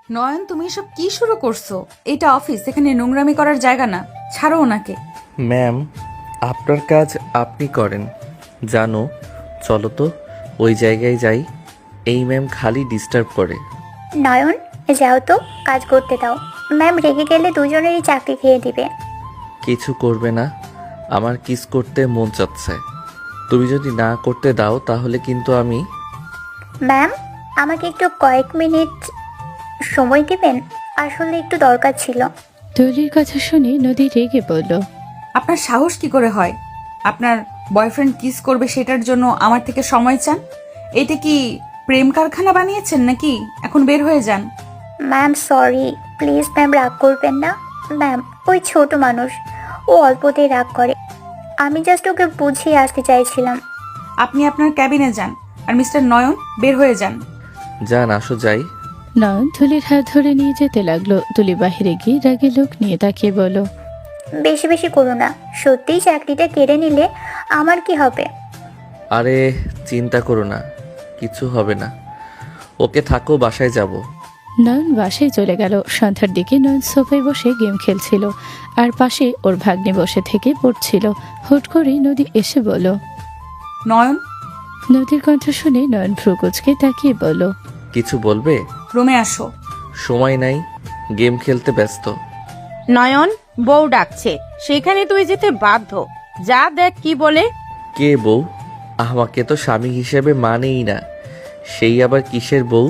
নয়ন, তুমি এসব কি শুরু করছো? এটা অফিস, এখানে নোংরামি করার জায়গা না। ছাড়ো ওনাকে। ম্যাম, আপনার কাজ আপনি করেন। জানো, চলো তো ওই জায়গায় যাই। এই ম্যাম খালি ডিস্টার্ব করে। নয়ন, যাও তো, কাজ করতে দাও। ম্যাম রেগে গেলে দুজনেরই চাকরি খেয়ে দিবে। কিছু করবে না, আমার কিস করতে মন চাচ্ছে। তুমি যদি না করতে দাও তাহলে কিন্তু আমি। ম্যাম, আমাকে একটু কয়েক মিনিট সময় দিবেন? আসলে একটু দরকার ছিল। তুলির কথা শুনে নদী রেগে বলল, আপনার সাহস কি করে হয়? আপনার বয়ফ্রেন্ড কিস করবে সেটার জন্য আমার থেকে সময় চান? এটা কি প্রেম কারখানা বানিয়েছেন নাকি? এখন বের হয়ে যান। ম্যাম সরি, প্লিজ ম্যাম রাগ করবেন না। ম্যাম, ওই ছোট মানুষ, ও অল্পতেই রাগ করে। আমি জাস্ট ওকে বুঝিয়ে আসতে চাইছিলাম। আপনি আপনার ক্যাবিনে যান, আর মিস্টার নয়ন বের হয়ে যান। যান, আসো যাই। নয়ন তুলির হাত ধরে নিয়ে যেতে লাগলো। তুলি বাহিরে গিয়ে রাগে লোক নিয়ে তাকিয়ে বলল, বেশি বেশি করো না, সত্যিই চাকরিটা কেড়ে নিলে আমার কি হবে? আরে চিন্তা করো না, কিছু হবে না। ওকে থাকো, বাসায় যাব। নয়ন বাসায় চলে গেল। সন্ধ্যার দিকে নয়ন সোফায় বসে গেম খেলছিল, আর পাশে ওর ভাগ্নে বসে থেকে পড়ছিল। হুট করে নদী এসে বলল। নয়ন, নদীর কণ্ঠ শুনে নয়ন ভ্রুকুচকে তাকিয়ে বলল, কিছু বলবে? রুমে আসো। সময় নাই, গেম খেলতে ব্যস্ত। নয়ন, বউ ডাকছে, সেখানে তুই যেতে বাধ্য। যা দেখ কি বলে। কে বউ? আমাকে তো স্বামী হিসেবে মানেই না, সেই আবার কিসের বউ?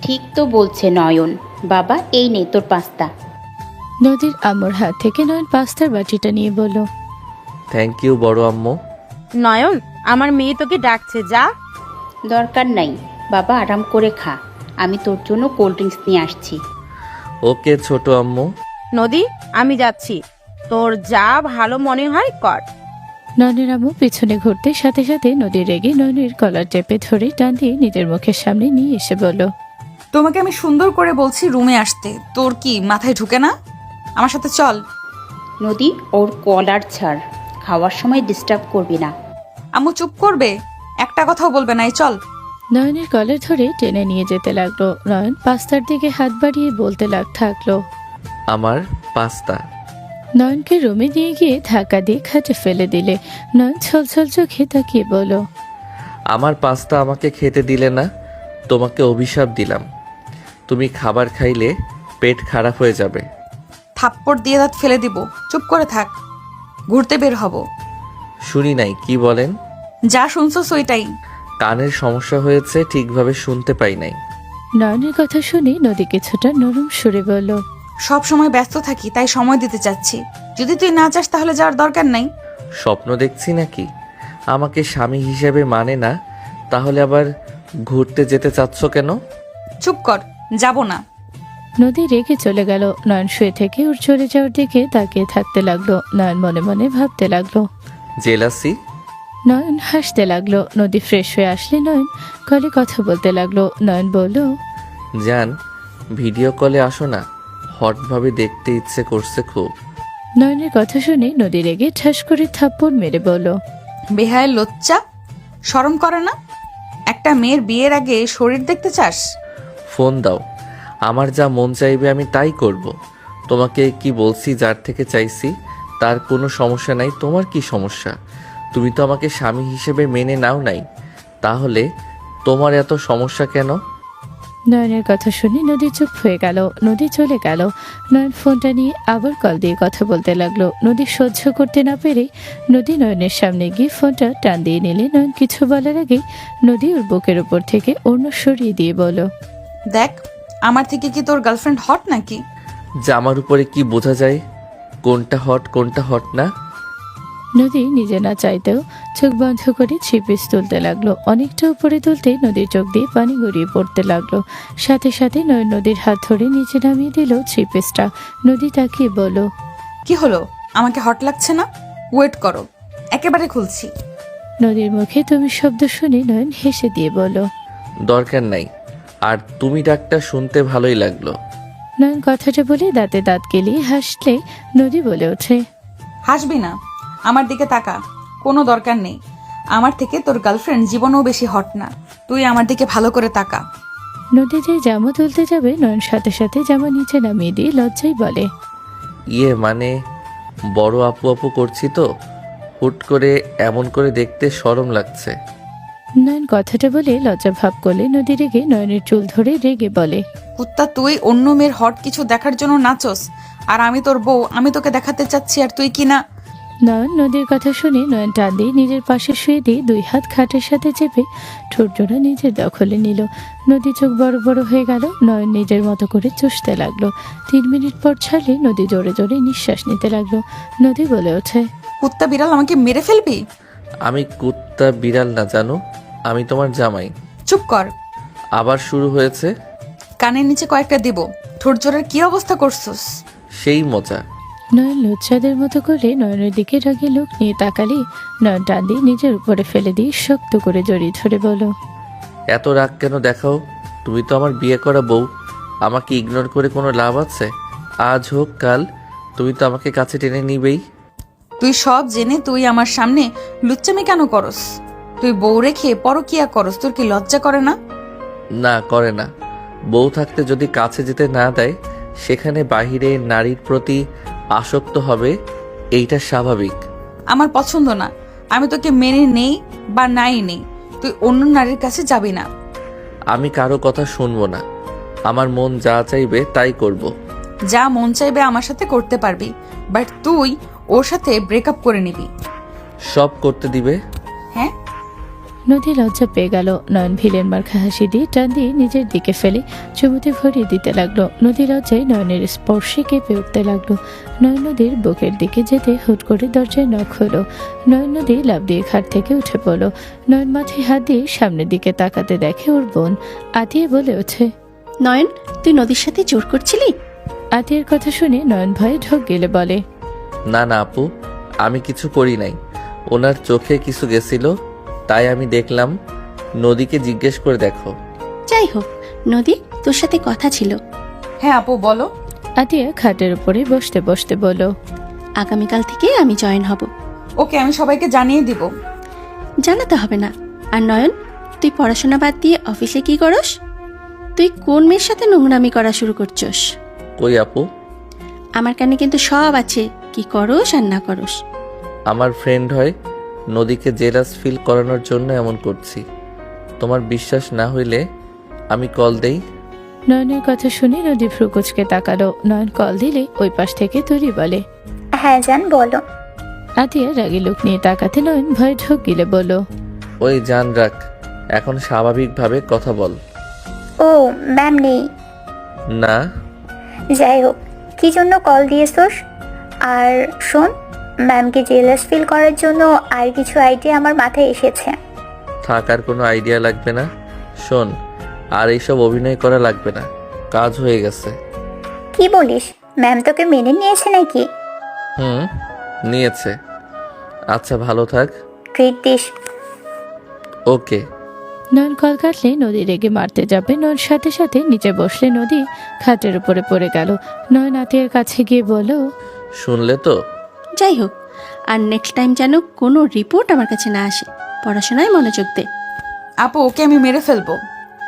ঠিক তো বলছে নয়ন। বাবা, এই নে তোর পাস্তা। নদীর আম্মুর হাত থেকে নয়ন পাস্তার বাটিটা নিয়ে বলল, থ্যাংক ইউ বড় আম্মু। নয়ন, আমার মেয়ে তোকে ডাকছে, যা। দরকার নাই বাবা, আরাম করে খা। আমি তোর জন্য কোল্ড ড্রিঙ্কস নিয়ে আসছি। ওকে ছোট আম্মু। নদী, আমি যাচ্ছি, তোর যা ভালো মনে হয় কর। নয়নের আম্মু পিছনে ঘুরতে সাথে সাথে নদীর রেগে নয়নের কলার চেপে ধরে টান দিয়ে নিজের মুখের সামনে নিয়ে এসে বলল, তোমাকে আমি সুন্দর করে বলছি রুমে আসতে, তোর কি মাথায় ঢুকে না? আমার সাথে চল। নদী, ওর কলার ছাড়, খাওয়ার সময় ডিস্টার্ব করবি না। আম্মু চুপ করবে? একটা কথাও বলবে না, এই চল। নয়নের কলার ধরে টেনে নিয়ে যেতে লাগলো। নয়ন পাস্তার দিকে হাত বাড়িয়ে বলতে থাকলো। আমার পাস্তা। নয়নকে রুমে নিয়ে গিয়ে ধাক্কা দিয়ে খাটে ফেলে দিলে। নয়ন ছলছল চোখে তাকিয়ে বলল, আমার পাস্তা আমাকে খেতে দিলে না, তোমাকে অভিশাপ দিলাম। তুমি খাবার খাইলে পেট খারাপ হয়ে যাবে। থাপ্পড় দিয়ে দাঁত ফেলে দিব। চুপ করে থাক, ঘুরতে বের হব। শুনি নাই, কি বলেন? যা শুনছো ওইটাই। কানের সমস্যা হয়েছে, ঠিকভাবে শুনতে পাই নাই। নয়নের কথা শুনে নদী কিছুটা নরম সুরে বলল, সব সময় ব্যস্ত থাকি, তাই সময় দিতে চাচ্ছি। যদি তুই না চাস তাহলে যাওয়ার দরকার নাই। স্বপ্ন দেখছি নাকি? আমাকে স্বামী হিসেবে মানে না, তাহলে আবার ঘুরতে যেতে চাচ্ছ কেন? চুপ কর, যাব না। নদী রেগে চলে গেল। নয়ন শুয়ে থেকে ওর চলে যাওয়ার দিকে তাকিয়ে থাকতে লাগলো। নয়ন মনে মনে ভাবতে লাগলো। জেলাসি? নয়ন হাসতে লাগলো। নদী ফ্রেশ হয়ে আসলে নয়ন কলে কথা বলতে লাগলো। নয়ন বলল, জান, ভিডিও কলে আসো না, হটভাবে দেখতে ইচ্ছে করছে খুব। নয়নের কথা শুনে নদী রেগে ঠাস করে থাপ্পড় মেরে বলল, বেহায়ের লজ্জা, শরম করে না? একটা মেয়ের বিয়ের আগে শরীর দেখতে চাস? ফোন দাও, আমার যা মন চাইবে আমি তাই করব। তোমাকে কি বলছি, যার থেকে চাইছি তার কোনো সমস্যা নাই। তোমার কি সমস্যা? তুমি তো আমাকে স্বামী হিসেবে মেনে নাও নাই, তাহলে তোমার এত সমস্যা কেন? নয়নের কথা শুনে নদী চুপ হয়ে গেল। নদী চলে গেল। নয়ন ফোনটা নিয়ে আবার কল দিয়ে কথা বলতে লাগলো। নদী সহ্য করতে না পেরে নদী নয়নের সামনে গিয়ে ফোনটা টান দিয়ে নিলে নয়ন কিছু বলার আগেই নদী ওর বুকের উপর থেকে অন্য সরিয়ে দিয়ে বলল, দেখ, আমার থেকে কি তোর গার্লফ্রেন্ড হট নাকি? জামার উপরে কি বোঝা যায় কোনটা হট কোনটা হট না? নদী নিজে না চাইতেও চোখ বন্ধ করে 3 পিস তুলতে লাগলো। অনেকটা উপরে তুলতে নদীর চোখ দিয়ে পানি গড়িয়ে পড়তে লাগলো। সাথে সাথে নয়ন নদীর হাত ধরে নিচে নামিয়ে দিল 3 পিসটা। নদী তাকিয়ে বলল, কি হলো? আমাকে হট লাগছে না? ওয়েট করো, একেবারে খুলছি। নদীর মুখে তুমি শব্দ শুনে নয়ন হেসে দিয়ে বলল, দরকার নাই, আর তুমি ডাকটা শুনতে ভালোই লাগলো। নয়ন কথাটা বলে দাঁতে দাঁত গেলিয়ে হাসলে নদী বলে ওঠে, হাসবি না, আমার দিকে তাকা। কোনো দরকার নেই, আমার থেকে তোর গার্লফ্রেন্ড জীবনেও বেশি হট না। তুই আমার দিকে ভালো করে তাকা। নদী যে জামা তুলতে যাবে নয়ন সাথে সাথে জামা নিচে নামিয়ে দিয়ে লজ্জায় বলে, ইয়ে মানে বড় আপু আপু করছি তো, হুট করে এমন করে দেখতে শরম লাগছে। নয়ন কথাটা বলে লজ্জা ভাব করলে নদী রেগে নয়নের চুল ধরে রেগে বলে, কুত্তা, তুই অন্য মেয়ের হট কিছু দেখার জন্য নাচস, আর আমি তোর বউ, আমি তোকে দেখাতে চাচ্ছি আর তুই কি না। নয়ন নদীর কথা শুনে নয়ন টান দিয়ে নিজের পাশে শুয়ে দিয়ে দুই হাত খাটের সাথে চেপে ঠোঁটজোড়া নিজের দখলে নিল। নদী চোখ বড় বড় হয়ে গেল। নয়ন নিজের মতো করে চুষতে লাগলো। 3 মিনিট পর ছাড়লে নদী জোরে জোরে নিঃশ্বাস নিতে লাগলো। নদী বলে ওঠে, কুত্তা বিড়াল, আমাকে মেরে ফেলবি? আমি কুত্তা বিড়াল না জানো, আমি তোমার জামাই। চুপ কর। আবার শুরু হয়েছে। কানের নিচে কয়েকটা দিব। ঠোঁট জোরের কি অবস্থা করছস? সেই মজা। নয়ন লজ্জাদের মতো করে নয়নের দিকে রাগে লোক নিয়ে তাকালি নয়ন টান দিয়ে নিজের উপরে ফেলে দিয়ে শক্ত করে জড়িয়ে ধরে বলো, এত রাগ কেন দেখাও? তুমি তো আমার বিয়ে করা বউ, আমাকে ইগনোর করে কোনো লাভ আছে? আজ হোক কাল তুমি তো আমাকে কাছে টেনে নিবেই। তুই সব জেনে তুই আমার সামনে লুচ্চামি কেন করস? তুই বউ রেখে পরকিয়া করস, তোর কি লজ্জা করে না? না, করে না। বউ থাকতে যদি কাছে যেতে না দেয়, সেখানে বাহিরে নারীর প্রতি আসক্ত হবে, এইটা স্বাভাবিক। আমার পছন্দ না। আমি তোকে মেনে নেই বা নাই নেই, তুই অন্য নারীর কাছে যাবি না। আমি কারো কথা শুনবো না, আমার মন যা চাইবে তাই করব। যা মন চাইবে আমার সাথে করতে পারবি, বাট তুই ওর সাথে ব্রেকআপ করে নিবি। সব করতে দিবে? হ্যাঁ। নদী লজ্জা পেয়ে গেল। নয়ন ভিলেন মার্কা হাসি দিয়ে টান দিয়ে নিজের দিকে ফেলে চুমুতে ভরিয়ে দিতে লাগলো। নদী লজ্জায় নয়নের স্পর্শে কেঁপে উঠতে লাগলো। নয়ন নদীর বুকের দিকে যেতে হুট করে দরজায় নখ হলো। নয়ন নদী লাফ দিয়ে খাট থেকে উঠে পড়লো। নয়ন মাথায় হাত দিয়ে সামনের দিকে তাকাতে দেখে ওর বোন আতিয়া বলে ওঠে, নয়ন, তুই নদীর সাথে জোর করছিলি? আতিয়ার কথা শুনে নয়ন ভয়ে ঢোক গেলে বলে, না না আপু, আমি কিছু করি নাই। ওনার চোখে কিছু গেছিল, তাই আমি দেখলাম। নদীকে জিজ্ঞেস করে দেখো। যাই হোক, নদী, তোর সাথে কথা ছিল। হ্যাঁ আপু, বলো। আতিয়া খাটের উপরে বসতে বসতে বলল, আগামীকাল থেকে আমি জয়েন হব। ওকে, আমি সবাইকে জানিয়ে দিব। জানাতে হবে না। আর নয়ন, তুই পড়াশোনা বাদ দিয়ে অফিসে কি করস? তুই কোন মেয়ের সাথে নোংরামি করা শুরু করছস? কই আপু? আমার কানে কিন্তু সব আছে, কি করস আর না করস। আমার ফ্রেন্ড হয়, নদীকে জেলাস ফিল করানোর জন্য এমন করছি। তোমার বিশ্বাস না হইলে আমি কল দেই। নয়নের কথা শুনে নদী ফ্রুকুচকে তাকালো। নয়ন কল দিলে ওই পাশ থেকে তরি বলে, হ্যাঁ জান, বলো। আতিয়া রাগী লোক নিয়ে তাকাতে নয়ন ভয়ে ঢোক গিলে বলল, ওই জান রাখ, এখন স্বাভাবিকভাবে কথা বল। ও ম্যাম নেই। না। যাই হোক, কি জন্য কল দিয়েছোস? আর শোন, ম্যামকে জেলাস ফিল করার জন্য আর কিছু আইডিয়া আমার মাথায় এসেছে। থাকার কোনো আইডিয়া লাগবে না। শোন, আর এইসব অভিনয় করা লাগবে না, কাজ হয়ে গেছে। কি বলিস? ম্যাম তোকে মেনে নিয়েছে নাকি? নিয়েছে। আচ্ছা, ভালো থাক। Treat this. Okay. Nayan call কাটলে নদী রেগে মারতে যাবে। নয়ন সাথে সাথে নিচে বসলে নদী খাটের উপরে পড়ে গেল। নয়ন আতিয়ার কাছে গিয়ে বলল, শুনলে তো? যাই হোক, আর নেক্সট টাইম যেন কোনো রিপোর্ট আমার কাছে না আসে। পড়াশোনায় মনোযোগ দে। আপু, ওকে আমি মেরে ফেলবো।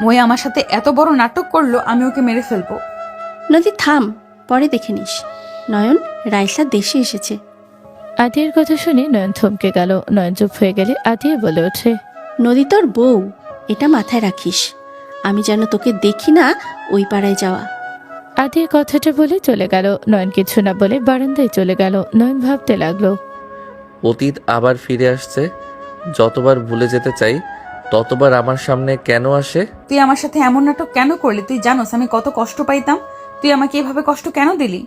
মই আমার সাথে এত বড় নাটক করলো, আমি ওকে মেরে ফেলবো। নদী থাম, পরে দেখে নিস। নয়ন, রাইসা দেশে এসেছে। আতিয়ার কথা শুনে নয়ন থমকে গেল। নয়ন চুপ হয়ে গেলে আতিয়া বলে ওঠে, নদী তোর বউ, এটা মাথায় রাখিস। আমি যেন তোকে দেখি না ওই পাড়ায় যাওয়া। আতিয়ার কথাটা বলে চলে গেল। নয়ন কিছু না বলে বারান্দায় চলে গেল। নয়ন ভাবতে লাগলো, অতীত আবার ফিরে আসছে। যতবার ভুলে যেতে চাই, ততবার আমার সামনে কেন আসে? তুই আমার সাথে এমন নাটক কেন করলি? তুই জানোস আমি কত কষ্ট পাইতাম। তুই আমাকে এভাবে কষ্ট কেন দিলি?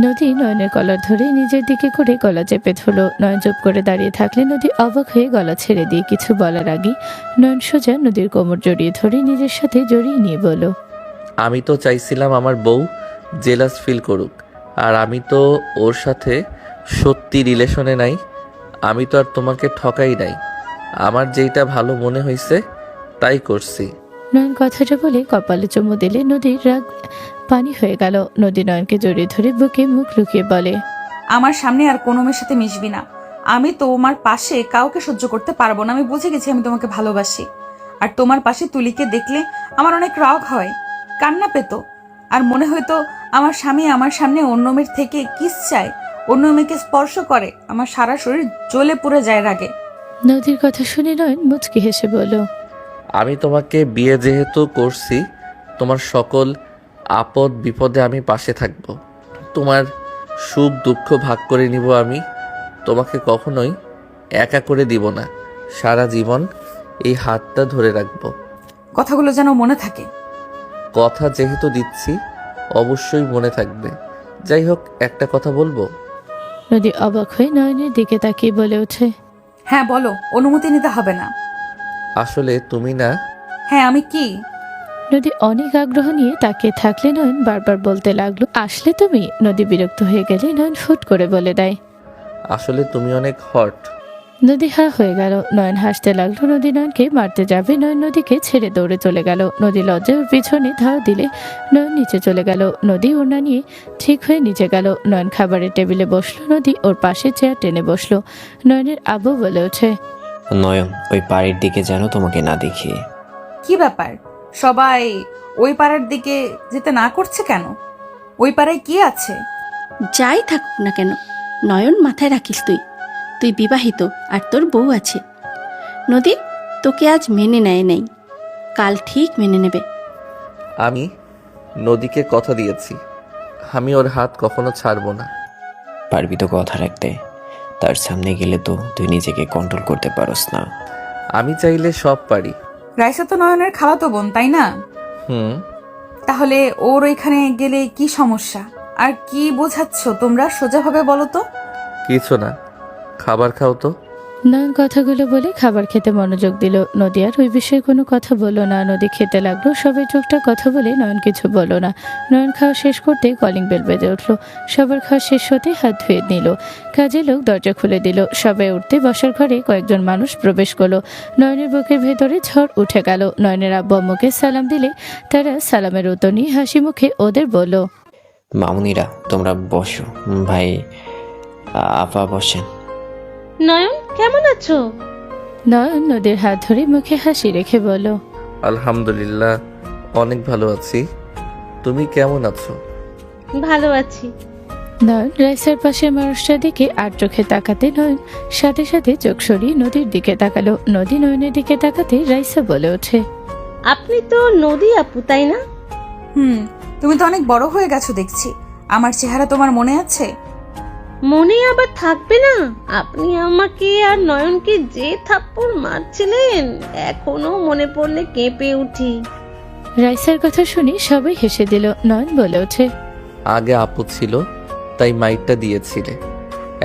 নদী নয়নের কলার ধরে নিজের দিকে করে গলা চেপে ধরলো। নয়ন চুপ করে দাঁড়িয়ে থাকলে নদী অবাক হয়ে গলা ছেড়ে দিয়ে কিছু বলার আগে নয়ন সোজা নদীর কোমর জড়িয়ে ধরে নিজের সাথে জড়িয়ে নিয়ে বলল, আমি তো চাইছিলাম আমার বউ জেলাস ফিল করুক, আর আমি তো ওর সাথে সত্যি রিলেশনে নাই। আমি তো আর তোমাকে ঠকাই নাই। আমার যেইটা ভালো মনে হয়েছে তাই করছি। নয়ন কথাটা বলে কপালে চুমু দিলে নদীর রাগ পানি হয়ে গেল। নদী নয়নকে জড়িয়ে ধরে বুকে মুখ লুকিয়ে বলে, আমার সামনে আর কোনো মেয়ের সাথে মিশবি না। আমি তোমার পাশে কাউকে সহ্য করতে পারবো না। আমি বুঝে গেছি আমি তোমাকে ভালোবাসি, আর তোমার পাশে তুলিকে দেখলে আমার অনেক রাগ হয়, কান্না পেত, আর মনে হয়তো আমার স্বামী আমার সামনে অন্য মেয়ের থেকে কিস চায়, অন্য মেয়েকে স্পর্শ করে, আমার সারা শরীর জ্বলে পুড়ে যায় রাগে। নদীর কথা শুনে নয়ন মুচকি হেসে বলল, আমি তোমাকে বিয়ে যেহেতু করছি, তোমার সকল আপদ বিপদে আমি পাশে থাকব। তোমার সুখ দুঃখ ভাগ করে নিব আমি। তোমাকে কখনোই একা করে দিব না। সারা জীবন এই হাতটা ধরে রাখবো। কথাগুলো যেন মনে থাকে। কথা যেহেতু দিচ্ছি অবশ্যই মনে থাকবে। যাই হোক, একটা কথা বলবো? নদী অবাক হয়ে নয়নের দিকে তাকিয়ে বলে ওঠে, হ্যাঁ বলো, অনুমতি নিতে হবে না। আসলে তুমি না। হ্যাঁ আমি কি? নদী অনেক আগ্রহ নিয়ে তাকিয়ে থাকলে নয়ন বারবার বলতে লাগলো, আসলে তুমি। নদী বিরক্ত হয়ে গেলে নয়ন ফুট করে বলে দেয়, আসলে তুমি অনেক হট। নদী হা হয়ে গেল। নয়ন হাসতে লাগলো। নদী নয়নকে মারতে যাবে, নয়ন নদীকে ছেড়ে দৌড়ে চলে গেল। নদী লজ্জায় ওর পিছনে ধাওয়া দিলে নয়ন নিচে চলে গেল। নদী ওড়না নিয়ে ঠিক হয়ে নিচে গেল। নয়ন খাবারের টেবিলে বসলো। নদী ওর পাশে চেয়ার টেনে বসলো। নয়নের আব্বু বলে ওঠে, নয়ন, ওই পাড়ের দিকে যেন তোমাকে না দেখি। কি ব্যাপার, সবাই ওই পাড়ার দিকে যেতে না করছে কেন? ওই পাড়ায় কি আছে? যাই থাকুক না কেন, নয়ন মাথায় রাখিস তুই। তুই বিবাহিত আর তোর বউ আছে। নদী তোকে আজ মেনে নেয় নাই, কাল ঠিক মেনে নেবে। আমি নদীকে কথা দিয়েছি, আমি ওর হাত কখনো ছাড়বো না। পারবি তো কথা রাখতে? তার সামনে গেলে তো তুই নিজেকে কন্ট্রোল করতে পারস না। আমি চাইলে সব পারি। রাইসা তো নয়নের খালাতো বোন, তাই না? হুম। তাহলে ওর ওইখানে গেলে কি সমস্যা? আর কি বোঝাচ্ছ তোমরা, সোজাভাবে বলো তো। কিছু না, খাবার খাও তো। নয়ন কথাগুলো বলে খাবার খেতে মনোযোগ দিল। নদী আর ওই বিষয়ে কোনো কথা বললো না। নদী খেতে লাগলো। সবাই টুকটাক কথা বলে নয়ন কিছু বললো না। নয়ন খাওয়া শেষ করতে কলিং বেল বেজে উঠলো। সবার খাওয়া শেষ হতে হাত ধুয়ে নিল। কাজের লোক দরজা খুলে দিল। সবাই উঠতে বসার ঘরে কয়েকজন মানুষ প্রবেশ করলো। নয়নের বুকের ভেতরে ঝড় উঠে গেল। নয়নের আব্বু আম্মুকে সালাম দিলে তারা সালামের উত্তর নিয়ে হাসি মুখে ওদের বলল, মামুনিরা তোমরা বসো, ভাই আপা বসেন। নয়ন কেমন আছো? নয়ন নদীর হাত ধরে মুখে হাসি রেখে বলল, আলহামদুলিল্লাহ, অনেক ভালো আছি। তুমি কেমন আছো? ভালো আছি। নয়ন রাইসার পাশে মানুষটার দিকে আর চোখে তাকাতে নয়ন সাথে সাথে চোখ সরিয়ে নদীর দিকে তাকালো। নদী নয়নের দিকে তাকাতে রাইসা বলে ওঠে, আপনি তো নদী আপু, তাই না? তুমি তো অনেক বড় হয়ে গেছো দেখছি। আমার চেহারা তোমার মনে আছে? মনে আবার থাকবে না? আপনি আমাকে আর নয়নকে যে থাপ্পড় মারছিলেন, এখনো মনে পড়লে কেঁপে উঠি। রাইসার কথা শুনে সবাই হেসে দিল। নয়ন বলে ওঠে, আগে আপু ছিল তাই মাইটটা দিয়েছিলে,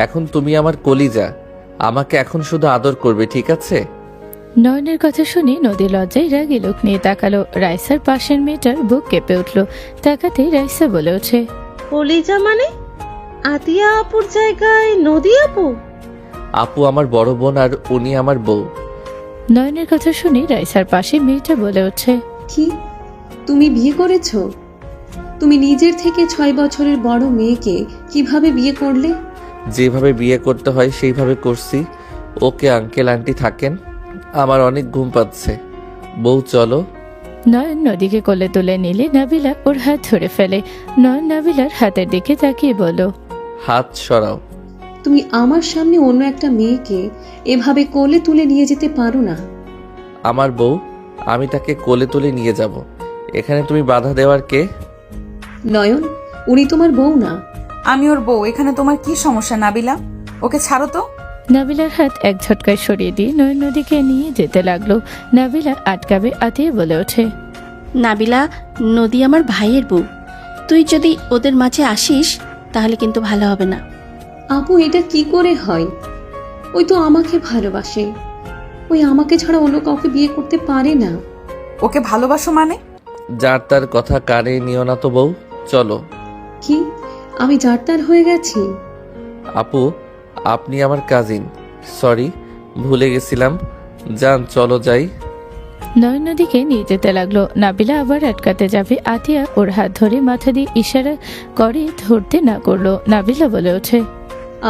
এখন তুমি আমার কলিজা। আমাকে এখন শুধু আদর করবে, ঠিক আছে? নয়নের কথা শুনে নদী লজ্জায় রাগী লোক নিয়ে তাকালো। রাইসার পাশের মেয়েটার বুক কেঁপে উঠল। তাকাতে রাইসা বলে ওঠে, কলিজা মানে? আতিয়া আপুর জায়গায় নদী আপু? আপু আমার বড় বোন আর উনি আমার বউ। নয়নের কথা শুনে রাইসার পাশে মেয়েটা বলে ওঠে, কি তুমি বিয়ে করেছো? তুমি নিজের থেকে 6 বছরের বড় মেয়েকে কিভাবে বিয়ে করলে? যেভাবে বিয়ে করতে হয় সেইভাবে করছি। ওকে আঙ্কেল আন্টি থাকেন, আমার অনেক ঘুম পাচ্ছে। বউ চলো। নয়ন নদীকে কোলে তুলে নিলে নাবিলা ওর হাত ধরে ফেলে। নয়ন নাবিলার হাতের দিকে তাকিয়ে বলল, হাত সরাও। তুমি আমার সামনে অন্য একটা মেয়েকে এভাবে কোলে তুলে নিয়ে যেতে পারো না। আমার বউ, আমি তাকে কোলে তুলে নিয়ে যাব। এখানে তুমি বাধা দেওয়ার কে? নয়ন, উনি তোমার বউ না। আমি ওর বউ। এখানে তোমার কি সমস্যা নাবিলা? ওকে ছাড়ো তো। নাবিলার হাত এক ঝটকায় সরিয়ে দিয়ে নয়ন নদীকে নিয়ে যেতে লাগলো। নাবিলা আটকাবে আতিয়ে বলে ওঠে, নাবিলা, নদী আমার ভাইয়ের বউ। তুই যদি ওদের মাঝে আসিস তাহলে কিন্তু ভালো হবে না। আপু, এটা কি করে হয়? ওই তো আমাকে ভালোবাসে। ওই আমাকে ছাড়া অন্য কাউকে বিয়ে করতে পারে না। ওকে ভালোবাসো মানে? যার তার কথা কানে নিও না তো বউ, চলো। কি আমি জারতার হয়ে গেছি? আপু, আপনি আমার কাজিন। সরি, ভুলে গেছিলাম। যান, চলো যাই। নয়ন নদীকে নিয়ে যেতে লাগলো। নাবিলা আবার আটকাতে যাবে। আতিয়া ওর হাত ধরে মাথা দিয়ে ইশারা করে ধরতে না করলো। নাবিলা বলে ওঠে,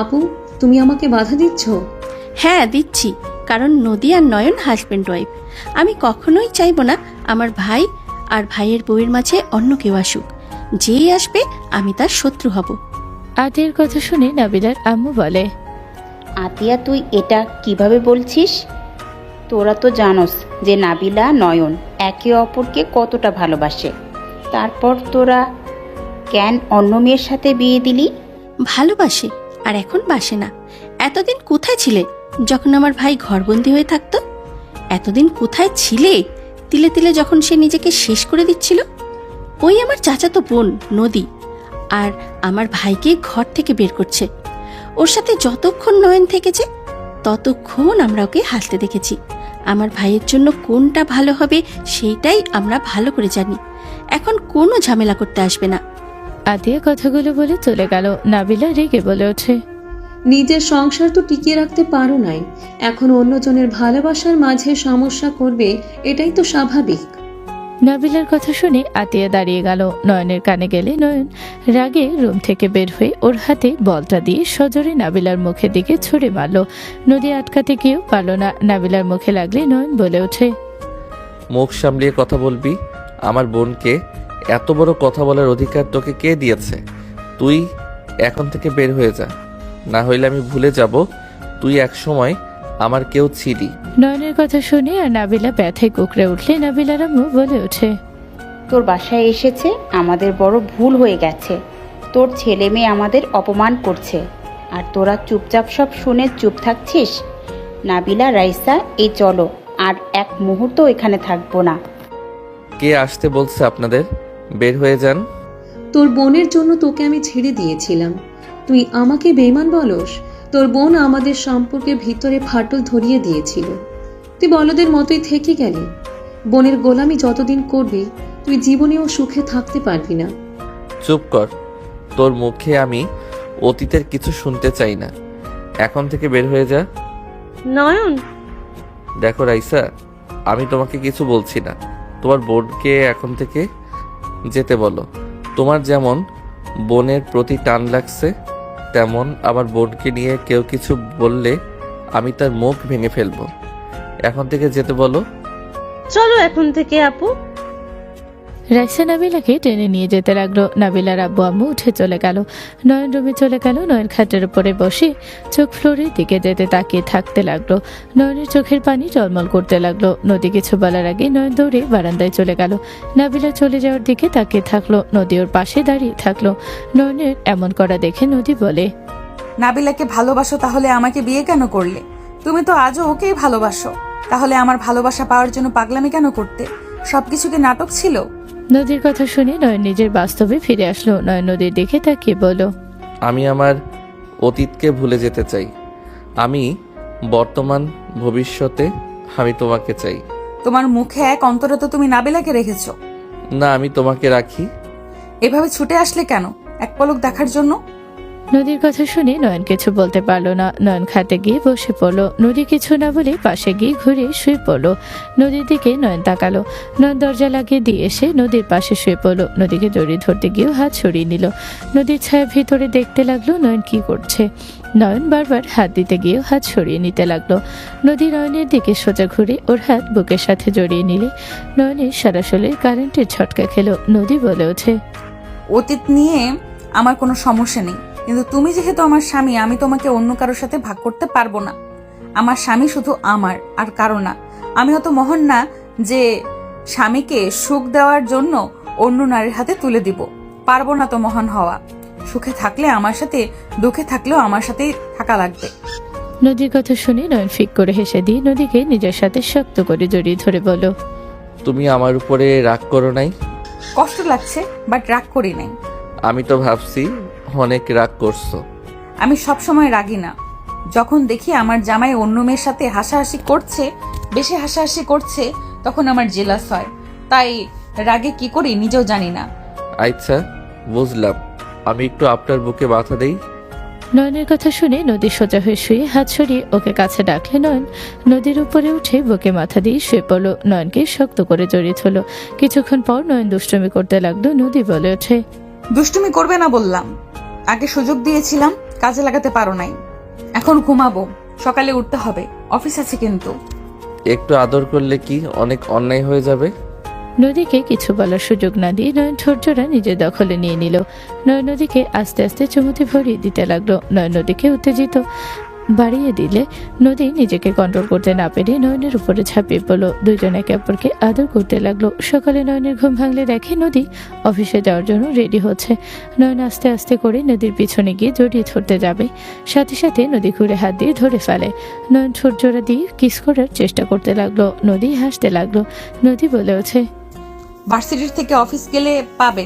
আপু, তুমি আমাকে বাধা দিচ্ছ? হ্যাঁ দিচ্ছি, কারণ নদী আর নয়ন হাজব্যান্ড ওয়াইফ। আমি কখনোই চাইবো না আমার ভাই আর ভাইয়ের বউয়ের মাঝে অন্য কেউ আসুক। যেই আসবে আমি তার শত্রু হব। আতিয়ার কথা শুনে নাবিলার আম্মু বলে, আতিয়া তুই এটা কিভাবে বলছিস? তোরা তো জানোস যে নাবিলা নয়ন একে অপরকে কতটা ভালোবাসে, তারপর তোরা কেন অন্য মেয়ের সাথে বিয়ে দিলি? ভালোবাসে আর এখন বাসে না। এতদিন কোথায় ছিলে যখন আমার ভাই ঘরবন্দি হয়ে থাকতো? এতদিন কোথায় ছিলে তিলে তিলে যখন সে নিজেকে শেষ করে দিচ্ছিল? ওই আমার চাচাতো বোন নদী আর আমার ভাইকে ঘর থেকে বের করছে। ওর সাথে যতক্ষণ নয়ন থেকেছে ততক্ষণ আমরা ওকে হাসতে দেখেছি। আমার ভাইয়ের জন্য কোনটা ভালো হবে সেইটাই আমরা ভালো করে জানি। এখন কোনো ঝামেলা করতে আসবে না। আতিয়া কথাগুলো বলে চলে গেল। নাবিলা রেগে বলে ওঠে, নিজের সংসার তো টিকিয়ে রাখতে পারো নাই, এখন অন্যজনের ভালোবাসার মাঝে সমস্যা করবে, এটাই তো স্বাভাবিক। নাবিলার কথা শুনে আতিয়া দাঁড়িয়ে গেল। নয়নের কানে গেলে নয়ন রাগে রুম থেকে বের হয়ে ওর হাতে বলটা দিয়ে সজোরে নাবিলার মুখের দিকে ছুড়ে মারল। নদী আটকাতে গিয়েও পারল না। নাবিলার মুখে লাগলে নয়ন বলে ওঠে, মুখ সামলিয়ে কথা বলবি। আমার বোনকে এত বড় কথা বলার অধিকার তোকে কে দিয়েছে? তুই এখন থেকে বের হয়ে যা, না হইলে আমি ভুলে যাব তুই একসময় আমার কেউ ছিলি। নয়নের কথা শুনে আর নাবিলা ব্যথায় কুকড়ে উঠলে নাবিলার আম্মু বলে ওঠে, তোর বাসায় এসেছে, আমাদের বড় ভুল হয়ে গেছে। তোর ছেলে মেয়ে আমাদের অপমান করছে আর তোরা চুপচাপ সব শুনে চুপ থাকছিস। নাবিলা, রাইসা, এই চলো, আর এক মুহূর্ত এখানে থাকবো না। কে আসতে বলছে আপনাদের? বের হয়ে যান। তোর বোনের জন্য তোকে আমি ছেড়ে দিয়েছিলাম, তুই আমাকে বেঈমান বলস? তোর বোন আমাদের সম্পর্কের ভিতরে ফাটল ধরিয়ে দিয়েছিল, তুই বলদের মতোই থেকে গেলি। বোনের গোলামি যতদিন করবি তুই জীবনেও সুখে থাকতে পারবি না। চুপ কর, তোর মুখে আমি অতীতের কিছু শুনতে চাই না। এখন থেকে বের হয়ে যা। নয়ন, দেখো রাইসা, আমি তোমাকে কিছু বলছি না। তোমার বোনকে এখন থেকে যেতে বলো। তোমার যেমন বোনের প্রতি টান লাগছে, তেমন আমার বোনকে নিয়ে কেউ কিছু বললে আমি তার মুখ ভেঙে ফেলবো। এখন থেকে যেতে বলো। চলো এখন থেকে আপু। রাইসা নাবিলাকে টেনে নিয়ে যেতে লাগলো। নাবিলার আব্বু আম্মু উঠে চলে গেল। নয়ন রুমে চলে গেল। নয়ন খাটের উপরে বসে চোখ ফ্লোরের দিকে যেতে তাকিয়ে থাকতে লাগলো। নয়নের চোখের পানি টলমল করতে লাগলো। নদী কিছু বলার আগে নয়ন দৌড়ে বারান্দায় চলে গেল। নাবিলা চলে যাওয়ার দিকে তাকিয়ে থাকলো। নদী ওর পাশে দাঁড়িয়ে থাকলো। নয়নের এমন করা দেখে নদী বলে, নাবিলাকে ভালোবাসো তাহলে আমাকে বিয়ে কেন করলে? তুমি তো আজও ওকেই ভালোবাসো, তাহলে আমার ভালোবাসা পাওয়ার জন্য পাগলামি কেন করতে? সবকিছু কি নাটক ছিল? নদীর কথা শুনে নয়ন নিজের বাস্তবে ফিরে আসলো। নয়ন নদীর দিকে তাকিয়ে বলল, আমি আমার অতীতকে ভুলে যেতে চাই। আমি বর্তমান ভবিষ্যতে আমি তোমাকে চাই। তোমার মুখে এক অন্তরে তো তুমি নাবিলাকে রেখেছো। না, আমি তোমাকে রাখি। এভাবে ছুটে আসলে কেন? এক পলক দেখার জন্য? নদীর কথা শুনে নয়ন কিছু বলতে পারলো না। নয়ন খাটে গিয়ে বসে পড়লো। নদী কিছু না বলে পাশে গিয়ে ঘুরে শুয়ে পড়লো। নদীর দিকে নয়ন তাকালো। নয়ন দরজা লাগিয়ে দিয়ে এসে নদীর পাশে শুয়ে পড়লো। নদীকে জড়িয়ে ধরতে গিয়েও হাত সরিয়ে নিল। নদীর ছায়া ভিতরে দেখতে লাগলো নয়ন কি করছে। নয়ন বারবার হাত দিতে গিয়েও হাত সরিয়ে নিতে লাগলো। নদী নয়নের দিকে সোজা ঘুরে ওর হাত বুকের সাথে জড়িয়ে নিলে নয়নের সারা শরীরে কারেন্টের ঝটকা খেলো। নদী বলে ওঠে, অতীত নিয়ে আমার কোনো সমস্যা নেই, কিন্তু তুমি যেহেতু আমার স্বামী, আমি তোমাকে অন্য কারোর সাথে ভাগ করতে পারবো না। আমার স্বামী শুধু আমার, আর কারো না। আমি অত মহান না যে স্বামীকে সুখ দেওয়ার জন্য অন্য নারীর হাতে তুলে দিব। পারবো না তো মহান হওয়া। সুখে থাকলে আমার সাথে, দুঃখে থাকলেও আমার সাথেই থাকা লাগবে। নদীর কথা শুনে নয়ন ফিক করে হেসে দিয়ে নদীকে নিজের সাথে শক্ত করে জড়িয়ে ধরে বলল, তুমি আমার উপরে রাগ করো নাই? কষ্ট লাগছে, বাট রাগ করি নাই। আমি তো ভাবছি অনেক রাগ করছো। আমি সব সময় রাগি না। যখন দেখি আমার জামাই অন্য মেয়ের সাথে হাসাহাসি করছে, বেশি হাসাহাসি করছে, তখন আমার জেলাস হয়। তাই রাগে কি করি নিজেও জানি না। আচ্ছা, বুঝলাম। আমি একটু আপনার বুকে মাথা দেই। নয়নের কথা শুনে নদী সোজা হয়ে শুয়ে হাত সরিয়ে ওকে কাছে ডাকলে নয়ন নদীর উপরে উঠে বুকে মাথা দিয়ে শুয়ে পড়লো। নয়নকে শক্ত করে জড়িয়ে ধরল। কিছুক্ষণ পর নয়ন দুষ্টুমি করতে লাগলো। নদী বলে ওঠে, দুষ্টুমি করবে না বললাম। আগে সুযোগ দিয়েছিলাম, কাজে লাগাতে পারো নাই। এখন ঘুমাবো, সকালে উঠতে হবে, অফিস আছে কিন্তু। একটু আদর করলে কি অনেক অন্যায় হয়ে যাবে? নদীকে কিছু বলার সুযোগ না দিয়ে নয়ন ঠোঁটজোড়া নিজের দখলে নিয়ে নিল। নয়ন নদীকে আস্তে আস্তে চুমুতে ভরিয়ে দিতে লাগলো। নয়ন নদীকে উত্তেজিত বাড়িয়ে দিলে নদী নিজেকে কন্ট্রোল করতে না পেরে নয়নের উপরে ঝাঁপিয়ে পড়লো। দুইজন একে অপরকে আদর করতে লাগলো। সকালে নয়নের ঘুম ভাঙলে দেখে নদী অফিসে যাওয়ার জন্য রেডি হচ্ছে। নয়ন আস্তে আস্তে করে নদীর পিছনে গিয়ে জড়িয়ে ধরতে যাবে, সাথে সাথে নদী ঘুরে হাত দিয়ে ধরে ফেলে। নয়ন ঠোঁট জোড়া দিয়ে কিস করার চেষ্টা করতে লাগলো। নদী হাসতে লাগলো। নদী বলে ওঠে, ভার্সিটির থেকে অফিস গেলে পাবে।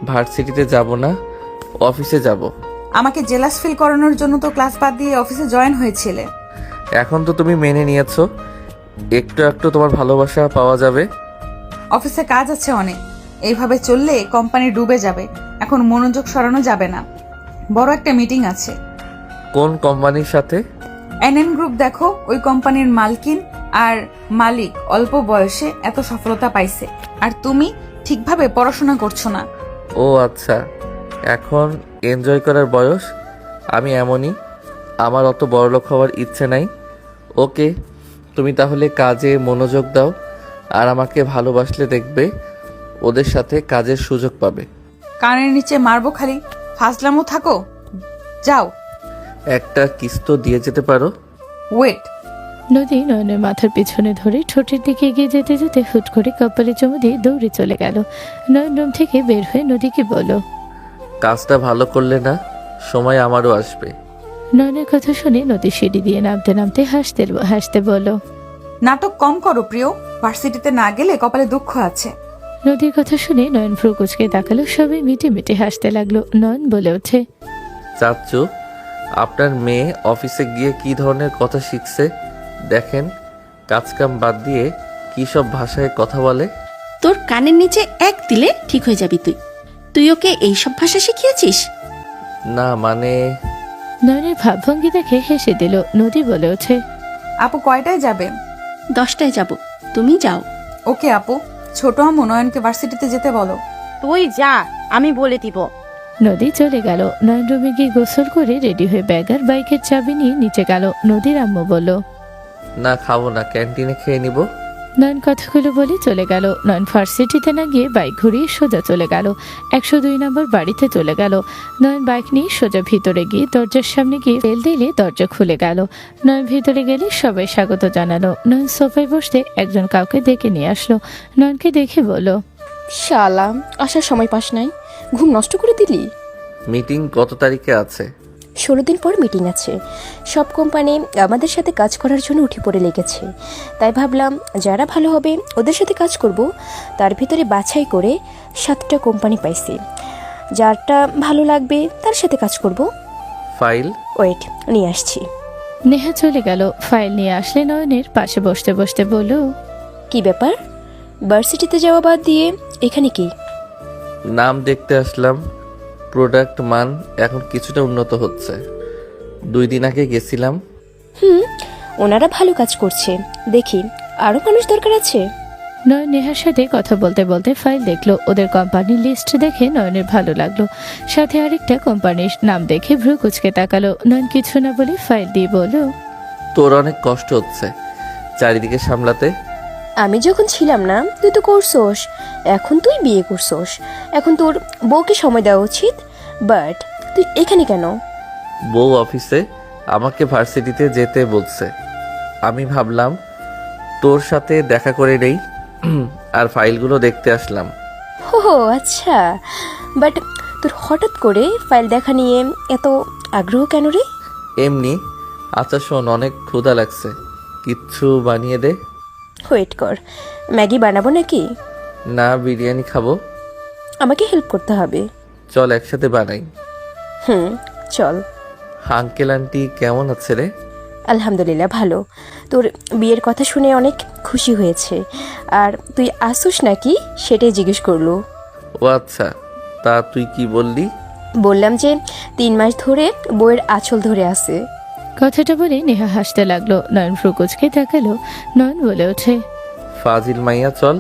ভার্সিটিতে যাব না, অফিসে যাব। আমাকে জেলাস ফিল করানোর জন্য তো ক্লাস বাদ দিয়ে অফিসে জয়েন হয়েছিলে। এখন তো তুমি মেনে নিয়েছো, একটু একটু তোমার ভালোবাসা পাওয়া যাবে। অফিসে কাজ আছে অনেক, এইভাবে চললে কোম্পানি ডুবে যাবে। এখন মনোযোগ সরানো যাবে না, বড় একটা মিটিং আছে। কোন কোম্পানির সাথে? এনএন গ্রুপ দেখো, ওই কোম্পানির মালকিন আর মালিক অল্প বয়সে এত সফলতা পাইছে, আর তুমি ঠিকভাবে পড়াশোনা করছো না। ও আচ্ছা, এখন এনজয় করার বয়স। আমি এমনই, আমার অত বড়লোক হওয়ার ইচ্ছে নাই। ওকে, তুমি তাহলে কাজে মনোযোগ দাও, আর আমাকে ভালোবাসলে দেখবে ওদের সাথে কাজের সুযোগ পাবে। কানের নিচে মারবো খালি, ফাজলামো থাকো, যাও। একটা কিস তো দিয়ে যেতে পারো। ওয়েট। নদী নয়নের মাথার পিছনে ধরে ঠোঁটের দিকে এগিয়ে যেতে যেতে হুট করে কপালে চুমু দিয়ে দৌড়ে চলে গেল। নয়ন রুম থেকে বের হয়ে নদীকে বলল, কাজটা ভালো করলে না, সময় আমারও আসবে। নয়নের কথা শুনে নদী সিঁড়ি দিয়ে নামতে নামতে হাসতে হাসতে বলল, নাটক কম করো প্রিয়, ভার্সিটিতে না গেলে কপালে দুঃখ আছে। নদীর কথা শুনে নয়ন ভ্রু কুচকে তাকালো। সবাই মিটে মিটে হাসতে লাগলো। নয়ন বলে ওঠে, চাচ্চু, আপনার মেয়ে অফিসে গিয়ে কি ধরনের কথা শিখছে দেখেন, কাজকাম বাদ দিয়ে কি সব ভাষায় কথা বলে। তোর কানের নিচে এক দিলে ঠিক হয়ে যাবি তুই। তুই ওকে এইসব ভাষা শিখিয়েছিস? না মানে, নয়নের ভাবভঙ্গি দেখে হেসে দিল। নদী বলে ওঠে, আপু কয়টায় যাবে? 10টায় যাব, তুমি যাও। ওকে আপু, ছোট আমু নয়নকে ভার্সিটিতে যেতে বলো। তুই যা, আমি বলে দিব। নদী চলে গেল। নয়ন রুমে গিয়ে গোসল করে রেডি হয়ে ব্যাগ আর বাইকের চাবি নিয়ে নিচে গেল। নদীর আম্মু বলল, না খাবো না, ক্যান্টিনে খেয়ে নিব। নয়ন কথাগুলো বলে চলে গেল। নয়ন ভার্সিটিতে না গিয়ে বাইক ঘুরিয়ে সোজা চলে গেল 102 নম্বর বাড়িতে চলে গেল। নয়ন বাইক নিয়ে সোজা ভিতরে গিয়ে দরজার সামনে গিয়ে বেল দিলে দরজা খুলে গেল। নয়ন ভিতরে গেলে সবাই স্বাগত জানালো। নয়ন সোফায় বসতে একজন কাউকে ডেকে নিয়ে আসলো। নয়নকে দেখে বলল, শালা, আসার সময় পাস নাই, ঘুম নষ্ট করে দিলি। মিটিং কত তারিখে আছে? 16 দিন পর মিটিং আছে। সব কোম্পানি আমাদের সাথে কাজ করার জন্য উঠে পড়ে লেগেছে, তাই ভাবলাম যারা ভালো হবে ওদের সাথে কাজ করব। তার ভিতরে বাছাই করে 7টা কোম্পানি পাইছি, যারটা ভালো লাগবে তার সাথে কাজ করব। ফাইল? ওয়েট, নিয়ে আসছি। নেহা চলে গেল। ফাইল নিয়ে আসলে নয়নের পাশে বসতে বসতে বলল, কি ব্যাপার, ভার্সিটিতে যাওয়া বাদ দিয়ে এখানে কি? নাম দেখতে আসলাম। প্রোডাক্ট মান এখন কিছুটা উন্নত হচ্ছে। 2 দিন আগে গেছিলাম। ওনারা ভালো কাজ করছে, দেখি আরো মানুষ দরকার আছে। নয়ন নেহার সাথে কথা বলতে বলতে ফাইল দেখলো। ওদের কোম্পানির লিস্ট দেখে নয়নের ভালো লাগলো। সাথে আরেকটা কোম্পানির নাম দেখে ভ্রু কুচকে তাকালো। নয়ন কিছু না বলে ফাইল দিয়ে বলল, তোর অনেক কষ্ট হচ্ছে চারিদিকে সামলাতে। আমি যখন ছিলাম না তুই তো করছোস, এখন তুই বিয়ে করছোস, এখন তোর বউকে সময় দেওয়া উচিত। বাট তুই এখানে কেন? বউ অফিসে আমাকে ভার্সিটিতে যেতে বলছে। আমি ভাবলাম তোর সাথে দেখা করে নেই, আর ফাইলগুলো দেখতে আসলাম। ও আচ্ছা, বাট তোর হঠাৎ করে ফাইল দেখা নিয়ে এত আগ্রহ কেন রে? এমনি। আচ্ছা শোন, অনেক ক্ষুধা লাগছে, কিচ্ছু বানিয়ে দে। ওয়েট কর, ম্যাগি বানাবো নাকি? না, বিরিয়ানি খাবো। আমাকে হেল্প করতে হবে। চল একসাথে বানাই। চল। আঙ্কেল আন্টি কেমন আছে রে? আলহামদুলিল্লাহ ভালো। তোর বিয়ের কথা শুনে অনেক খুশি হয়েছে, আর তুই আসুস নাকি সেটাই জিজ্ঞেস করলো। ও আচ্ছা, তা তুই কি বললি? বললাম যে 3 মাস ধরে বইয়ের আঁচল ধরে আছে। কথাটা বলে নেহা হাসতে লাগলো। নয়ন ভ্রু কুচকে তাকালো। নয়ন বলে ওঠে, ফাজিল মাইয়া, চল।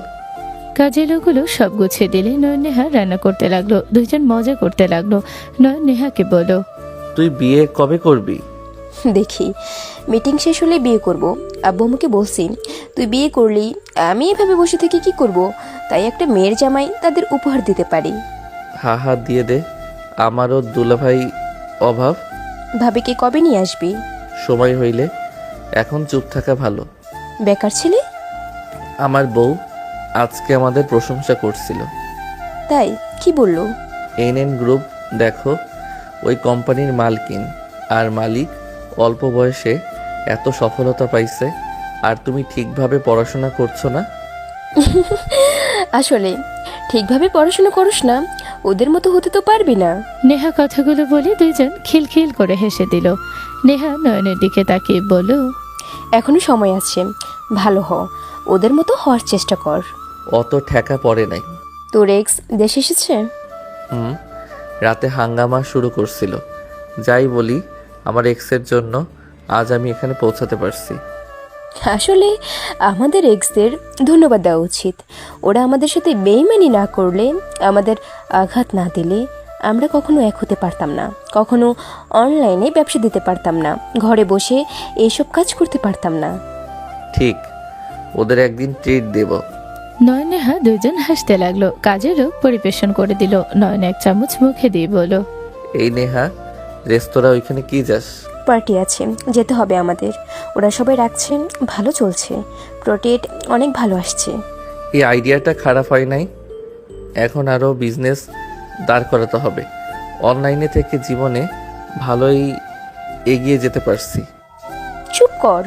কাজের লোকগুলো সব গুছিয়ে দিলে নয়ন নেহা রান্না করতে লাগলো। দুইজন মজা করতে লাগলো। নয়ন নেহাকে বলল, তুই বিয়ে কবে করবি? দেখি মিটিং শেষ হলে বিয়ে করব। আব্বু আমাকে বলছি, তুই বিয়ে করলি, আমি এভাবে বসে থেকে কি করব, তাই একটা মেয়ের জামাই তাদের উপহার দিতে পারি। হা হা দিয়ে দে, আমারও দুলাভাই অভাব। ভাবিকে কবে নিয়ে আসবি? সময় হইলে, এখন চুপ থাকা ভালো। বেকার ছেলে? আমার বউ আজকে আমাদের প্রশংসা করছিল। তাই কি বললো? এনএন গ্রুপ দেখো, ওই কোম্পানির মালকিন আর মালিক অল্প বয়সে এত সফলতা পাইছে, আর তুমি ঠিকভাবে পড়াশোনা করছো না। আসলে ঠিকভাবে পড়াশোনা করস না, ওদের মতো হতে তো পারবি না। নেহা কথাগুলো বলে দুইজন খিলখিল করে হেসে দিল। নেহা নয়নের দিকে তাকিয়ে বলল, এখনো সময় আছে, ভালো হ, ওদের মতো হওয়ার চেষ্টা কর। অত ঠেকা পড়ে নাই। তোর এক্স দেশে এসেছে? রাতে হাঙ্গামা শুরু করছিল। যাই বলি, আমার এক্সের জন্য আজ আমি এখানে পৌঁছাতে পারছি। আসলে আমাদের এক্সদের ধন্যবাদ দেওয়া উচিত। ওরা আমাদের সাথে বেইমানি না করলে, আমাদের আঘাত না দিলে আমরা কখনো এক হতে পারতাম না, কখনো অনলাইনে ব্যবসা দিতে পারতাম না, ঘরে বসে এইসব কাজ করতে পারতাম না। ঠিক, ওদের একদিন ট্রিট দেব। নয়ন নেহা দুইজন হাসতে লাগলো। কাজেরও পরিবেশন করে দিল। নয়ন এক চামচ মুখে দিয়ে বলল, এই নেহা, রেস্তোরাঁ ওইখানে কি যাস? পার্টি আছে, যেতে হবে আমাদের। ওরা সবাই রাখছে, ভালো চলছে, প্রোটেট অনেক ভালো আসছে। এই আইডিয়াটা খারাপ হয় নাই। এখন আরও বিজনেস দাঁড় করাতে হবে। অনলাইনে থেকে জীবনে ভালোই এগিয়ে যেতে পারছি। চুপ কর,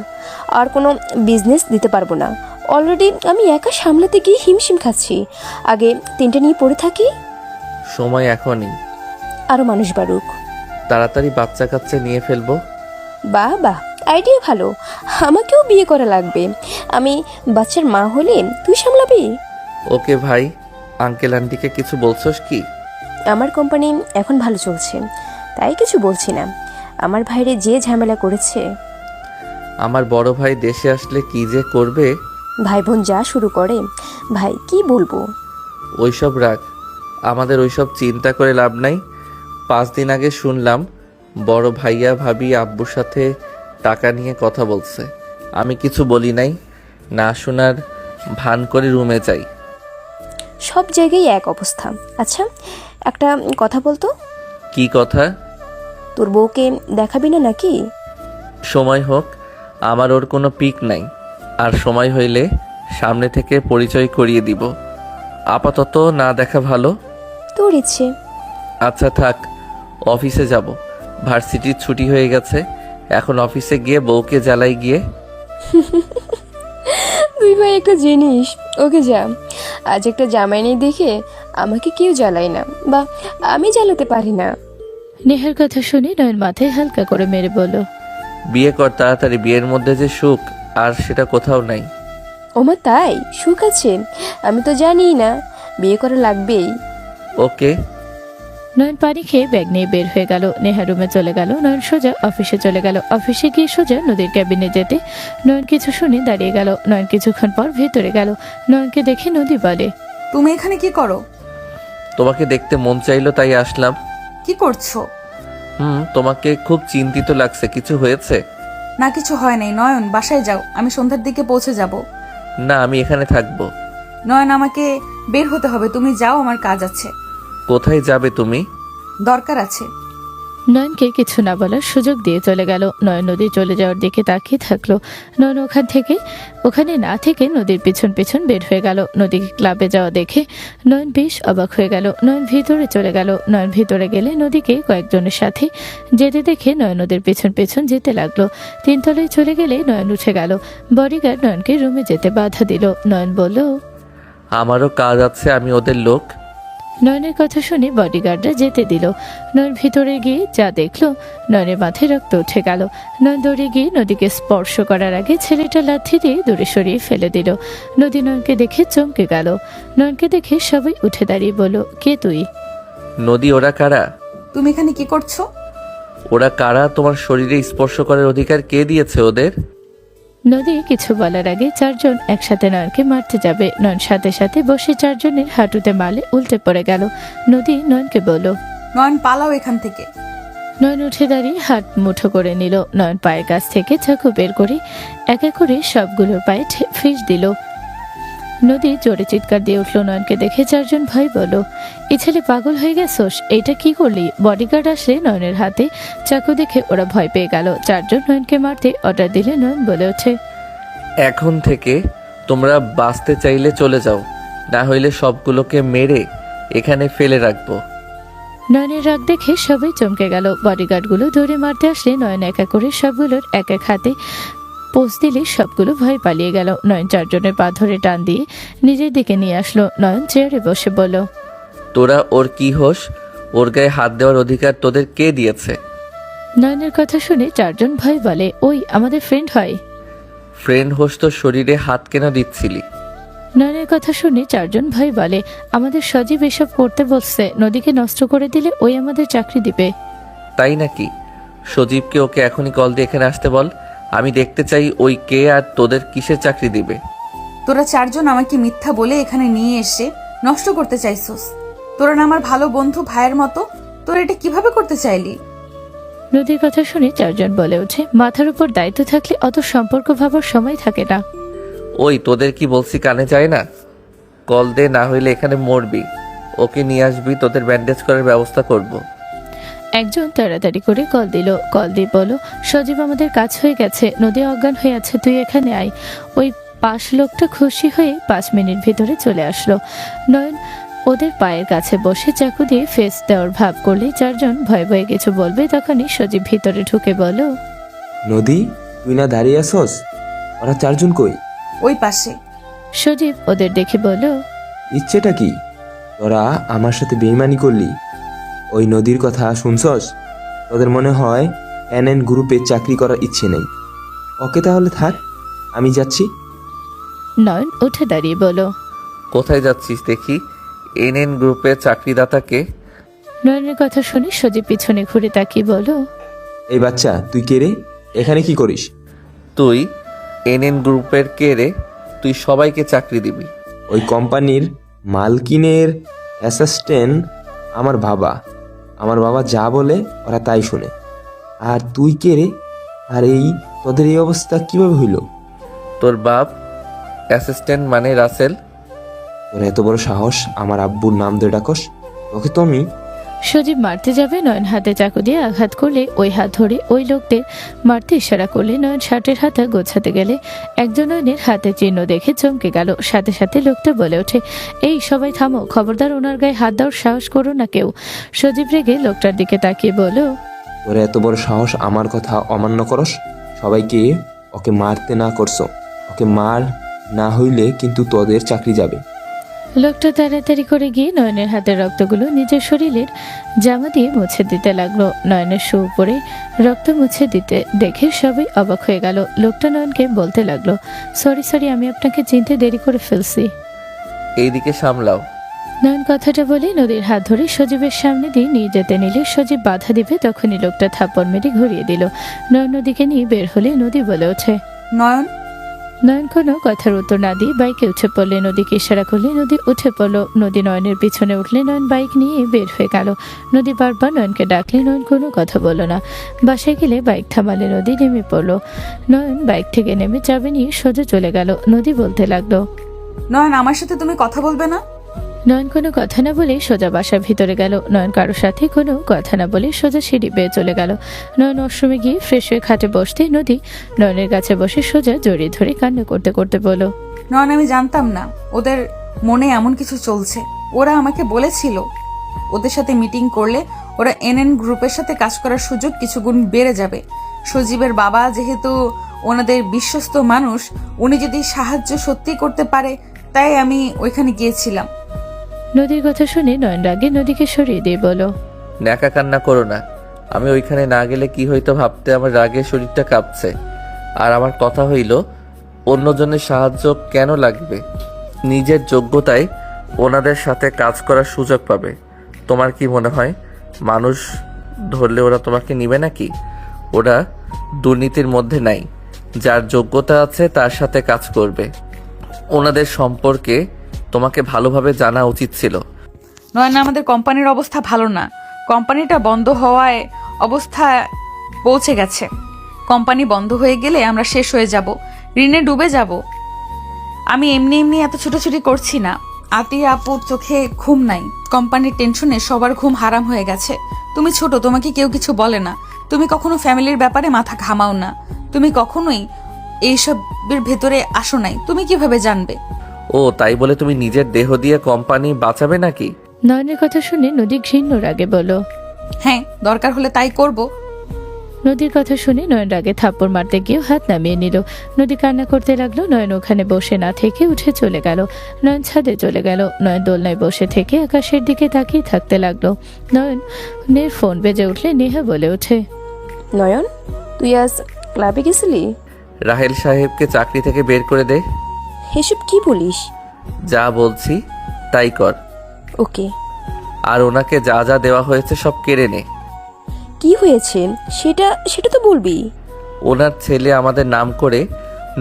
আর কোনো বিজনেস দিতে পারবো না। অলরেডি আমি একা সামলাতে গিয়ে হিমশিম খাচ্ছি, আগে তিনটে নিয়ে পড়ে থাকি। সময় এখনই। আরো মানুষ বাড়ুক। তাড়াতাড়ি বাচ্চা কাচ্চা নিয়ে ফেলবো। বাহ বাহ, আইডিয়া ভালো। আমাকেও বিয়ে করা লাগবে। আমি বাচ্চার মা হলে তুই সামলাবি? ওকে ভাই, আঙ্কেল আন্টিকে কিছু বলছস কি? আমার কোম্পানি এখন ভালো চলছে, তাই কিছু বলছি না। আমার ভাইরে যে ঝামেলা করেছে। আমার বড় ভাই দেশে আসলে কি যে করবে। ভাই বোন যা শুরু করে, ভাই কি বলবো। ওইসব রাখ, আমাদের ওইসব চিন্তা করে লাভ নাই। 5 দিন আগে শুনলাম বড় ভাইয়া ভাবি আব্বুর সাথে টাকা নিয়ে কথা বলছে। আমি কিছু বলি নাই, না শোনার ভান করে রুমে যাই। সব জায়গায় এক অবস্থা। আচ্ছা, একটা কথা বলতো। কি কথা? তোর বউকে দেখাবি না নাকি? সময় হোক, আমার ওর কোনো পিক নাই, আর সময় হইলে সামনে থেকে পরিচয় করিয়ে দিব। আপাতত না দেখা ভালো। তোর ইচ্ছে। আচ্ছা থাক, অফিসে যাব। ভার্সিটির ছুটি হয়ে গেছে, এখন অফিসে গিয়ে বউকে জ্বালাই গিয়ে। তুই ভাই একটা জিনিস, ওকে যা। আজ একটা জামাই নেই দেখে আমাকে কেউ জ্বালায় না, বা আমি জ্বালাতে পারি না। নেহার কথা শুনে নয়ন মাথায় হালকা করে মেরে বলল, বিয়ে কর তাড়াতাড়ি, বিয়ের মধ্যে যে সুখ আর সেটা কোথাও নাই। ওমা তাই? সুখ আছে? আমি তো জানিই না, বিয়ে করা লাগবেই। ওকে। নয়ন পানি খেয়ে ব্যাগ নিয়ে বের হয়ে গেল। নেহা রুমে চলে গেল। নয়ন সোজা অফিসে চলে গেল। অফিসে গিয়ে সোজা নদীর ক্যাবিনে যেতে নয়ন কিছু শুনে দাঁড়িয়ে গেল। নয়ন কিছুক্ষণ পর ভেতরে গেল। নয়নকে দেখে নদী বলে, তুমি এখানে কি করো? তোমাকে দেখতে মন চাইলো তাই আসলাম। কি করছো? তোমাকে খুব চিন্তিত লাগছে, কিছু হয়েছে? না, কিছু হয় নাই। নয়ন, বাসায় যাও, আমি সন্ধ্যার দিকে পৌঁছে যাব। না, আমি এখানে থাকবো। নয়ন, আমাকে বের হতে হবে, তুমি যাও, আমার কাজ আছে। কোথায় যাবে তুমি? দরকার আছে। নয়নকে কিছু না বলার সুযোগ দিয়ে চলে গেল। নয়ন নদী চলে যাওয়ার দিকে তাকিয়ে থাকলো। নয়ন ওখানে না থেকে নদীর পিছন পিছন বের হয়ে গেল। নদী ক্লাবে যাওয়া দেখে নয়ন বেশ অবাক হয়ে গেল। নয়ন ভিতরে চলে গেল। নয়ন ভিতরে গেলে নদীকে কয়েকজনের সাথে যেতে দেখে নয়ন নদীর পেছন পেছন যেতে লাগলো। 3 তলায় চলে গেলে নয়ন উঠে গেল। বডিগার্ড নয়নকে রুমে যেতে বাধা দিল। নয়ন বলল, আমারও কাজ আছে, আমি ওদের লোক। নয়নের কথা শুনে বডিগার্ডরা যেতে দিল। নয়ন ভিতরে গিয়ে যা দেখলো, নয়নের মাথায় রক্ত উঠে গেল। নয়ন দৌড়ে গিয়ে নদীকে স্পর্শ করার আগে ছেলেটা লাথি দিয়ে দূরে সরিয়ে ফেলে দিল। নদী নয়নকে দেখে চমকে গেল। নয়নকে দেখে সবাই উঠে দাঁড়িয়ে বলল, কে তুই? নদী, ওরা কারা? তুমি এখানে কি করছো? ওরা কারা? তোমার শরীরে স্পর্শ করার অধিকার কে দিয়েছে ওদের? নদী কিছু বলার আগে 4 জন একসাথে নয়নকে মারতে যাবে। নয়ন সাথে সাথে বসে 4 জনের হাঁটুতে মারলে উল্টে পড়ে গেল। নদী নয়নকে বলল, নয়ন, পালাও এখান থেকে। নয়ন উঠে দাঁড়িয়ে হাত মুঠো করে নিল। নয়ন পায়ের কাছ থেকে চাকু বের করে এক এক করে সবগুলোর পায়ে ফিস দিল। নদী জোরে চিৎকার দিয়ে উঠল। নয়নকে দেখে চারজন ভাই বলল, এই ছেলে পাগল হয়ে গেছোস, এইটা কি করলি? বডিগার্ড আসলে নয়নের হাতে চাকু দেখে ওরা ভয় পেয়ে গেল। চারজন নয়নকে মারতে অর্ডার দিলে নয়ন বলে ওঠে, এখন থেকে তোমরা বাঁচতে চাইলে চলে যাও, না হইলে সবগুলোকে মেরে এখানে ফেলে রাখবো। নয়নের রাগ দেখে সবাই চমকে গেল। বডিগার্ডগুলো দৌড়ে মারতে আসলে নয়ন একা করে সবগুলোর এক এক হাতে পোস্ট দিলে সবগুলো ভয় পালিয়ে গেল। নয়ন চারজনের পা ধরে টান দিয়ে নিজের দিকে নিয়ে আসলো। নয়ন চেয়ারে বসে বলল, তোরা ওর কি হোস? ওর গায়ে হাত দেওয়ার অধিকার তোদের কে দিয়েছে? নয়নের কথা শুনে চারজন ভয় বলে, ওই আমাদের ফ্রেন্ড হয়। ফ্রেন্ড হোস তো শরীরে হাত কেন দিচ্ছিলি? নয়নের কথা শুনে চারজন ভাই বলে, আমাদের সজীব এসব করতে বলছে, নদীকে নষ্ট করে দিলে ওই আমাদের চাকরি দিবে। তাই নাকি? সজীবকে ওকে এখনই কল দিয়ে এখানে আসতে বল। আমি দেখতে চাই ওই কে আর তোদের কিসের চাকরি দিবে। তোরা চারজন আমাকে মিথ্যা বলে এখানে নিয়ে এসে নষ্ট করতে চাইছস। তোরা না আমার ভালো বন্ধু, ভাইয়ের মতো, তোরা এটা কিভাবে করতে চাইলি? নদীর কথা শুনে চারজন বলে ওঠে, মাথার উপর দায়িত্ব থাকলে অত সম্পর্ক ভাবার সময় থাকে না। ওই তোদের কি বলছি কানে যায় না? কল দে, না হইলে এখানে মরবি। ওকে নিয়ে আসবি, তোদের ব্যান্ডেজ করার ব্যবস্থা করব। একজন তাড়াতাড়ি করে কল দিল। কল দিয়ে বলো, সজীব আমাদের কাজ হয়ে গেছে, নদী অজ্ঞান হয়ে আছে, তুই এখানে আয়। ওই পাশ লোকটা খুশি হয়ে 5 মিনিট ভিতরে চলে আসলো। নয়ন ওদের পায়ের কাছে বসে চাকু দিয়ে ফেস দেওয়ার ভাব করলে চারজন ভয় ভয়ে কিছু বলবে, তখনই সজীব ভিতরে ঢুকে বলো, নদী, তুই না দাঁড়িয়ে আসস? ওরা চারজন কই? ওই পাশে। সজীব ওদের দেখে বলো, ইচ্ছেটা কি? তোরা আমার সাথে বেইমানি করলি। ওই নদীর কথা শুনছস? তোদের মনে হয় NN গ্রুপে চাকরি করার ইচ্ছে নেই। ওকে তাহলে থাক, আমি যাচ্ছি। নয়ন উঠে দাঁড়িয়ে বলো, কোথায় যাচ্ছিস দেখি? NN গ্রুপের চাকরিদাতাকে? নয়নের কথা শুনে সজীব পিছনে ঘুরে তাকিয়ে বলো, এই বাচ্চা, তুই কে রে? এখানে কি করিস? তুই NN গ্রুপের কে রে? তুই সবাইকে চাকরি দিবি? ওই কোম্পানির মালকিনের অ্যাসিস্ট্যান্ট আমার বাবা। আমার বাবা যা বলে ওরা তাই শুনে। আর তুই কে রে? আর এই তোদের এই অবস্থা কিভাবে হইল? তোর বাপ অ্যাসিস্ট্যান্ট মানে রাসেল? তোর এত বড় সাহস আমার আব্বুর নাম ধরে ডাকস? তোকে তো আমি। সজীব মারতে যাবে, নয়ন হাতে চাকু দিয়ে আঘাত করলে ওই হাত ধরে ওই লোকদের মারতে ইশারা করলে নয়ন শার্টের হাতা গোছাতে গেলে একজন নয়নের হাতে চিহ্ন দেখে চমকে গেল। সাথে সাথে লোকটা বলে ওঠে, এই সবাই থামো, খবরদার ওনার গায়ে হাত দেওয়ার সাহস করো না কেউ। সজীব রেগে লোকটার দিকে তাকিয়ে বলো, তোর এত বড় সাহস আমার কথা অমান্য করস? সবাইকে ওকে মারতে না করছো। ওকে মার, না হইলে কিন্তু তোদের চাকরি যাবে। লোকটা তাড়াতাড়ি করে গিয়ে নয়নের হাতের রক্তগুলো নিজের শরীরের জামা দিয়ে মুছে দিতে লাগলো। নয়নের শু উপরে রক্ত মুছে দিতে দেখে সবাই অবাক হয়ে গেল। লোকটা নয়নকে বলতে লাগলো, সরি, আমি আপনাকে চিনতে দেরি করে ফেলছি। এইদিকে সামলাও। নয়ন কথাটা বলে নদীর হাত ধরে সজীবের সামনে দিয়ে নিয়ে যেতে নিলে সজীব বাধা দিবে, তখনই লোকটা থাপ্পড় মেরে ঘুরিয়ে দিল। নয়ন নদীকে নিয়ে বের হলে নদী বলে ওঠে, নয়ন। নয়ন কোনো কথার উত্তর না দিয়ে বাইকে উঠে পড়লে। নদীকে ইশারা করলে নদী উঠে পড়লো। নদী নয়নের পিছনে উঠলে নয়ন বাইক নিয়ে বের হয়ে গেল। নদী বারবার নয়নকে ডাকলে নয়ন কোনো কথা বলল না। বাসায় গেলে বাইক থামালে নদী নেমে পড়লো। নয়ন বাইক থেকে নেমে চাবি নিয়ে সোজা চলে গেল। নদী বলতে লাগলো, নয়ন, আমার সাথে তুমি কথা বলবে না? নয়ন কোনো কথা না বলে সোজা বাসার ভিতরে গেল। নয়ন কারোর সাথে কোনো কথা না বলে সোজা সিঁড়ি বেয়ে চলে গেল। নয়ন ওয়াশরুমে গিয়ে ফ্রেশ হয়ে খাটে বসতে নদী নয়নের কাছে বসে সোজা জড়িয়ে ধরে কান্না করতে করতে বলো, নয়ন, আমি জানতাম না ওদের মনে এমন কিছু চলছে। ওরা আমাকে বলেছিল ওদের সাথে মিটিং করলে ওরা NN গ্রুপের সাথে কাজ করার সুযোগ কিছু গুণ বেড়ে যাবে। সজীবের বাবা যেহেতু ওনাদের বিশ্বস্ত মানুষ, উনি যদি সাহায্য সত্যি করতে পারে, তাই আমি ওইখানে গিয়েছিলাম। নদীর কথা শুনে নয়ন রাগে নদীকে সরিয়ে দিয়ে বলো, ন্যাকা কান্না করো না। আমি ওইখানে না গেলে কি হইতো ভাবতে আমার রাগে শরীরটা কাঁপছে। আর আমার কথা হইল, অন্যজনের সাহায্য কেন লাগবে? নিজের যোগ্যতায় ওনাদের সাথে কাজ করার সুযোগ পাবে। তোমার কি মনে হয় মানুষ ধরলে ওরা তোমাকে নিবে নাকি? ওরা দুর্নীতির মধ্যে নাই। যার যোগ্যতা আছে তার সাথে কাজ করবে। ওনাদের সম্পর্কে তোমাকে ভালোভাবে জানা উচিত ছিল। নয়ন, আমাদের কোম্পানির অবস্থা ভালো না। কোম্পানিটা বন্ধ হওয়ায় অবস্থা পৌঁছে গেছে। কোম্পানি বন্ধ হয়ে গেলে আমরা শেষ হয়ে যাব, ঋণে ডুবে যাব। আমি এমনি এমনি এত ছুটোছুটি করছি না। আতিয়া আপুর চোখে ঘুম নাই, কোম্পানির টেনশনে সবার ঘুম হারাম হয়ে গেছে। তুমি ছোট, তোমাকে কেউ কিছু বলে না, তুমি কখনো ফ্যামিলির ব্যাপারে মাথা ঘামাও না, তুমি কখনোই এইসবের ভেতরে আসো নাই, তুমি কিভাবে জানবে? ও তাই বলে তুমি নিজের দেহ দিয়ে কোম্পানি বাঁচাবে নাকি? নয়নের কথা শুনে নদী ঘৃণ্য রাগে বলল। হ্যাঁ, দরকার হলে তাই করব। নদীর কথা শুনে নয়ন রাগে থাপ্পড় মারতে গিয়েও হাত নামিয়ে নিল। নদী কান্না করতে লাগলো। নয়ন ওখানে বসে না থেকে উঠে চলে গেল। নয়ন ছাদে চলে গেল। নয়ন দোলনায় বসে থেকে আকাশের দিকে তাকিয়ে থাকতে লাগলো। নয়নের ফোন বেজে উঠলে নেহা বলে ওঠে, নয়ন, তুই আজ ক্লাবে গেছিলি? রাহেল সাহেবকে চাকরি থেকে বের করে দে। এসব কি বলিস? যা বলছি তাই কর, ওকে। আর ওনাকে যা যা দেওয়া হয়েছে সব কেড়ে নে। কি হয়েছে সেটা তো বলবি। ওনার ছেলে আমাদের নাম করে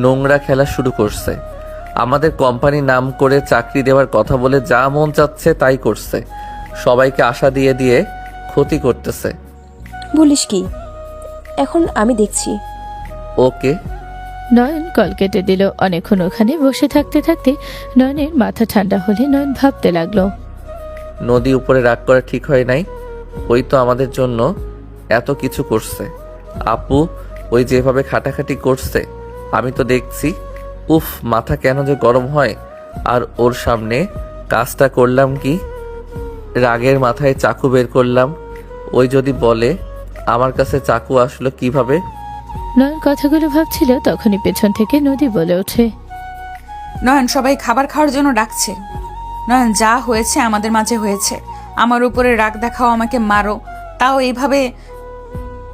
নোংরা খেলা শুরু করছে। আমাদের কোম্পানির নাম করে চাকরি দেওয়ার কথা বলে যা মন চাচ্ছে তাই করছে। সবাইকে আশা দিয়ে দিয়ে ক্ষতি করতেছে। বলিস কি? এখন আমি দেখছি। ওকে। নয়ন কল কেটে দিল। অনেকক্ষণ ওখানে বসে থাকতে থাকতে নয়নের মাথা ঠান্ডা হলে নয়ন ভাবতে লাগলো, নদী উপরে রাগ করা ঠিক হয় নাই। ওই তো আমাদের জন্য এত কিছু করছে। আপু ওই যেভাবে খাটাখাটি করছে আমি তো দেখছি। উফ, মাথা কেন যে গরম হয়। আর ওর সামনে কাজটা করলাম কি, রাগের মাথায় চাকু বের করলাম। ওই যদি বলে আমার কাছে চাকু আসলো কিভাবে। নয়ন কথাগুলো ভাবছিল, তখনই পেছন থেকে নদী বলে ওঠে, নয়ন, সবাই খাবার খাওয়ার জন্য ডাকছে। নয়ন, যা হয়েছে আমাদের মাঝে হয়েছে। আমার উপরে রাগ দেখাও, আমাকে মারো, তাও এইভাবে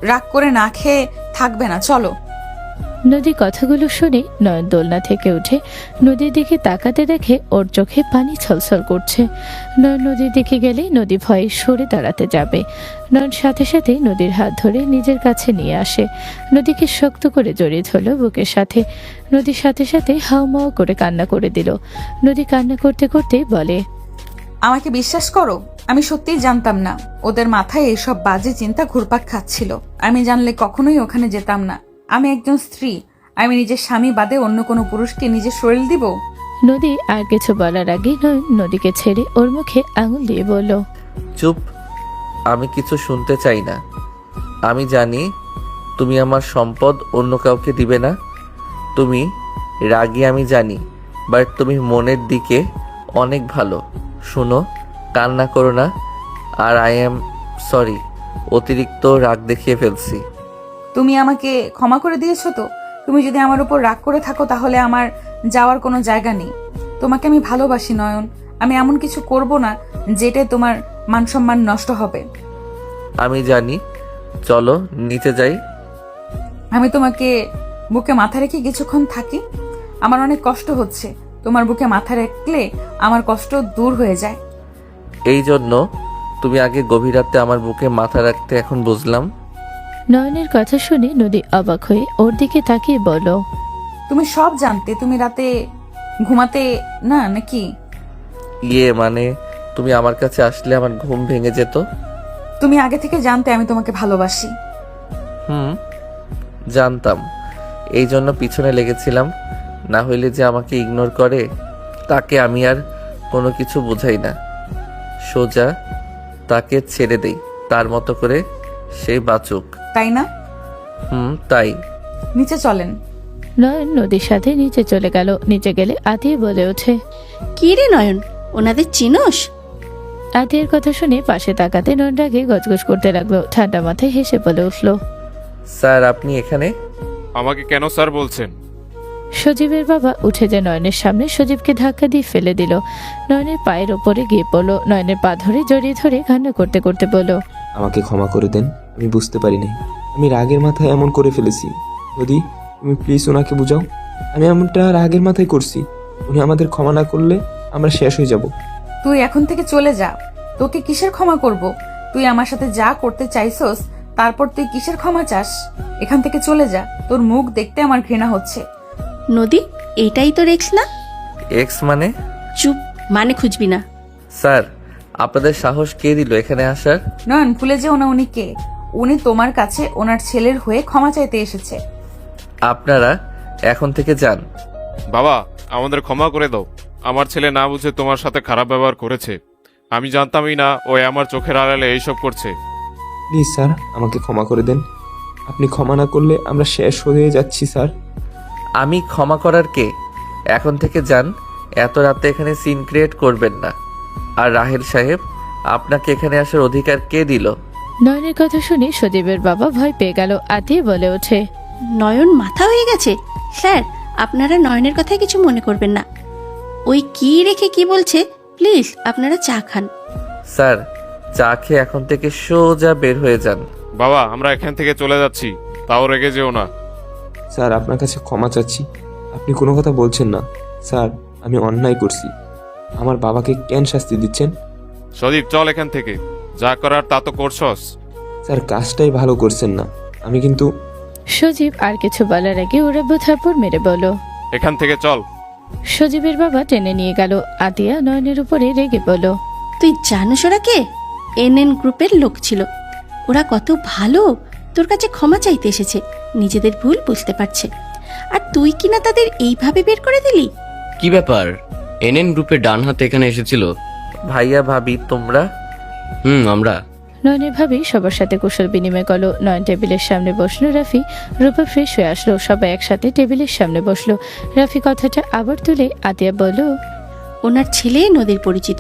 রাগ করে না খেয়ে থাকবে না, চলো। নদী কথাগুলো শুনে নয়ন দোলনা থেকে উঠে নদীর দিকে তাকাতে দেখে ওর চোখে পানি ছলছল করছে। নয়ন নদীর দিকে গেলে নদী ভয়ে সরে দাঁড়াতে যাবে। নয়ন সাথে সাথে নদীর হাত ধরে নিজের কাছে নিয়ে আসে। নদীকে শক্ত করে জড়িয়ে ধরল বুকের সাথে। নদীর সাথে সাথে হাউমাউ করে কান্না করে দিল। নদী কান্না করতে করতে বলে, আমাকে বিশ্বাস করো, আমি সত্যিই জানতাম না ওদের মাথায় এইসব বাজে চিন্তা ঘুরপাক খাচ্ছিল। আমি জানলে কখনোই ওখানে যেতাম না। আমি একজন স্ত্রী, আমি নিজের স্বামী বাদে অন্য কোনো পুরুষকে নিজের শরীর দিব? নদী আর কিছু বলার আগে নয়ন নদীকে ছেড়ে ওর মুখে আঙুল দিয়ে বলল, চুপ, আমি কিছু শুনতে চাই না। আমি জানি তুমি আমার সম্পদ অন্য কাউকে দিবে না। তুমি রাগী আমি জানি, বাট তুমি মনের দিকে অনেক ভালো। শুনো, কান্না করো না। আর আই এম সরি, অতিরিক্ত রাগ দেখিয়ে ফেলছি। তুমি আমাকে ক্ষমা করে দিয়েছো তো? তুমি যদি আমার উপর রাগ করে থাকো তাহলে আমার যাওয়ার কোনো জায়গা নেই। তোমাকে আমি ভালোবাসি নয়ন, আমি এমন কিছু করব না যেটায় তোমার মান সম্মান নষ্ট হবে। আমি জানি, চলো নিচে যাই। আমি তোমাকে বুকে মাথা রেখে কিছুক্ষণ থাকি। আমার অনেক কষ্ট হচ্ছে, তোমার বুকে মাথা রাখলে আমার কষ্ট দূর হয়ে যায়। এই জন্য তুমি আগে গভীর রাতে আমার বুকে মাথা রাখতে এখন বুঝলাম। নয়নের কথা শুনে নদী অবাক হয়ে ওর দিকে তাকিয়ে বলল, তুমি সব জানতে, তুমি রাতে ঘুমাতে না নাকি? মানে তুমি আমার কাছে আসলে আমার ঘুম ভেঙে যেত। তুমি আগে থেকে জানতে আমি তোমাকে ভালোবাসি। জানতাম, এই জন্য পিছনে লেগেছিলাম। না হইলে যে আমাকে ইগনোর করে তাকে আমি আর কোনো কিছু বোঝাই না। সোজা তাকে ছেড়ে দেই, তার মতো করে সে বাঁচুক। তাই না? তাই। নিচে চলেন। নয়ন নদীর সাথে নিচে চলে গেল। নিচে গেলে আতিয়া বলে ওঠে, কি রে নয়ন, ওনাদের চিনোস? আতিয়ার কথা শুনে পাশে তাকাতে নয়ন রাগে গজগজ করতে লাগলো। ঠান্ডা মাথায় হেসে বলে উঠল, স্যার আপনি এখানে? আমাকে কেন স্যার বলছেন? সজীবের বাবা উঠে যে নয়নের সামনে সজীবকে ধাক্কা দিয়ে ফেলে দিল। নয়নের পায়ের ওপরে গিয়ে পড়লো। নয়নের পা ধরে জড়িয়ে ধরে কান্না করতে করতে বলল, আমাকে ক্ষমা করে দেন, আমি বুঝতে পারি নাই, আমি রাগের মাথায় এমন করে ফেলেছি। যদি তুমি প্লিজ ওনাকে বুঝাও, আমি এমনটা রাগের মাথায় করছি। উনি আমাদের ক্ষমা না করলে আমরা শেষ হয়ে যাব। তুই এখন থেকে চলে যা, তোকে কিসের ক্ষমা করব? তুই আমার সাথে যা করতে চাইছস তারপর তুই কিসের ক্ষমা চাস? এখান থেকে চলে যা, তোর মুখ দেখতে আমার ঘৃণা হচ্ছে। নদী, এইটাই তো এক্স না? এক্স মানে? চুপ, মানে খুঁজবি না। স্যার আপনাদের সাহস কে দিল এখানে আসার? নয়ন, ভুলে যেও না উনি কে। উনি তোমার কাছে ওনার ছেলের হয়ে ক্ষমা চাইতে এসেছে। আপনারা এখন থেকে যান। বাবা, আমাদের ক্ষমা করে দাও। আমার ছেলে না বুঝে তোমার সাথে খারাপ ব্যবহার করেছে। আমি জানতামই না ও আমার চোখের আড়ালে এইসব করছে। প্লিজ স্যার, আমাকে ক্ষমা করে দেন। আপনি ক্ষমা না করলে আমরা শেষ হয়ে যাচ্ছি স্যার। আমি ক্ষমা করার কে? এখন থেকে যান। এত রাতে এখানে সিন ক্রিয়েট করবেন না। আর রাহেল সাহেব, আপনাকে এখানে আসার অধিকার কে দিল? নয়নের কথা শুনে সজীবের বাবা ভয় পেয়ে গেল। আতিয়া বলে ওঠে, নয়ন মাথা হয়ে গেছে। স্যার, আপনারা নয়নের কথায় কিছু মনে করবেন না। ওই কি রেখে কি বলছে, প্লিজ আপনারা চা খান। স্যার, চা খেয়ে এখন থেকে সোজা বের হয়ে যান। বাবা, আমরা এখান থেকে চলে যাচ্ছি, তাও রেগে যেও না। স্যার, আপনার কাছে ক্ষমা চাচ্ছি। আপনি কোনো কথা বলছেন না। স্যার, আমি অন্যায় করছি। আমার বাবাকে কেন শাস্তি দিচ্ছেন? সদীপ, চল এখান থেকে। যা করার তা তো করছস। স্যার, কাজটাই ভালো করছেন না। আমি কিন্তু সজীব আর কিছু বলার আগে ওরা থাপ্পড় মেরে বলল, এখান থেকে চল। সজীবের বাবা টেনে নিয়ে গেল। আতিয়া নয়নের উপরে রেগে বলল, তুই জানোস ওরা কে? এনএন গ্রুপের লোক ছিল। ওরা কত ভালো, তোর কাছে ক্ষমা চাইতে এসেছে, নিজেদের ভুল বুঝতে পারছে। আর তুই কিনা তাদের এইভাবে বের করে দিলি। কি ব্যাপার? এনএন গ্রুপের ডান হাতে এখানে এসেছিল? ভাইয়া ভাবি তোমরা? আমরা। নয়নের ভাবি সবার সাথে কুশল বিনিময় করলো। নয়ন টেবিলের সামনে বসলো। রাফি রূপা ফ্রেশ হয়ে আসলো। সবাই একসাথে টেবিলের সামনে বসলো। রাফি কথাটা আবার তুলে আতিয়া বলল, ওনার ছেলে নদীর পরিচিত।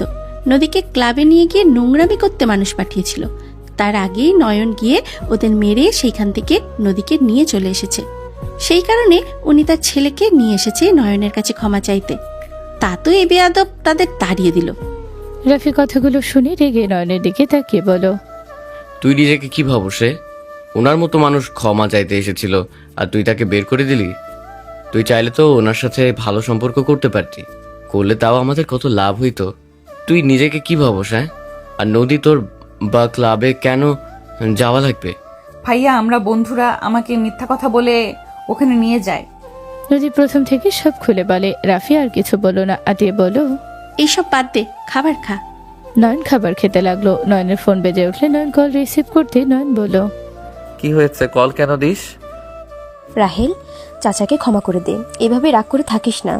নদীকে ক্লাবে নিয়ে গিয়ে নোংরামি করতে মানুষ পাঠিয়েছিল। তার আগেই নয়ন গিয়ে ওদের মেরে সেইখান থেকে নদীকে নিয়ে চলে এসেছে। সেই কারণে উনি তার ছেলেকে নিয়ে এসেছে নয়নের কাছে ক্ষমা চাইতে। তা তো এ বেয়াদব তাদের তাড়িয়ে দিল। রাফি কথাগুলো শুনে রেগে নয়নের দিকে তাকিয়ে বলো, তুই নিজেকে কি ভাবস রে? ওনার মতো মানুষ ক্ষমা চাইতে এসেছিল আর তুই তাকে বের করে দিলি? তুই চাইলে তো ওনার সাথে ভালো সম্পর্ক করতে পারতি। করলে তাও আমাদের কত লাভ হইতো। তুই নিজেকে কি ভাবস? হ্যাঁ, আর নদী তোর বা ক্লাবে কেন যাওয়া লাগবে? ভাইয়া, আমরা বন্ধুরা, আমাকে মিথ্যা কথা বলে ওখানে নিয়ে যায়। নদী প্রথম থেকে সব খুলে বলে। রাফি আর কিছু বলল না। আতিয়া বলো, এইসব বাদ দে, খাবার খা। নয়ন খাবার খেতে লাগলো। নয়নের ফোন বেজে উঠলে নয়ন কল রিসিভ করতে নয়ন বলল, কি হয়েছে? কল কেন দিস? রাহেল, চাচাকে ক্ষমা করে দে। এভাবে রাগ করে থাকিস না।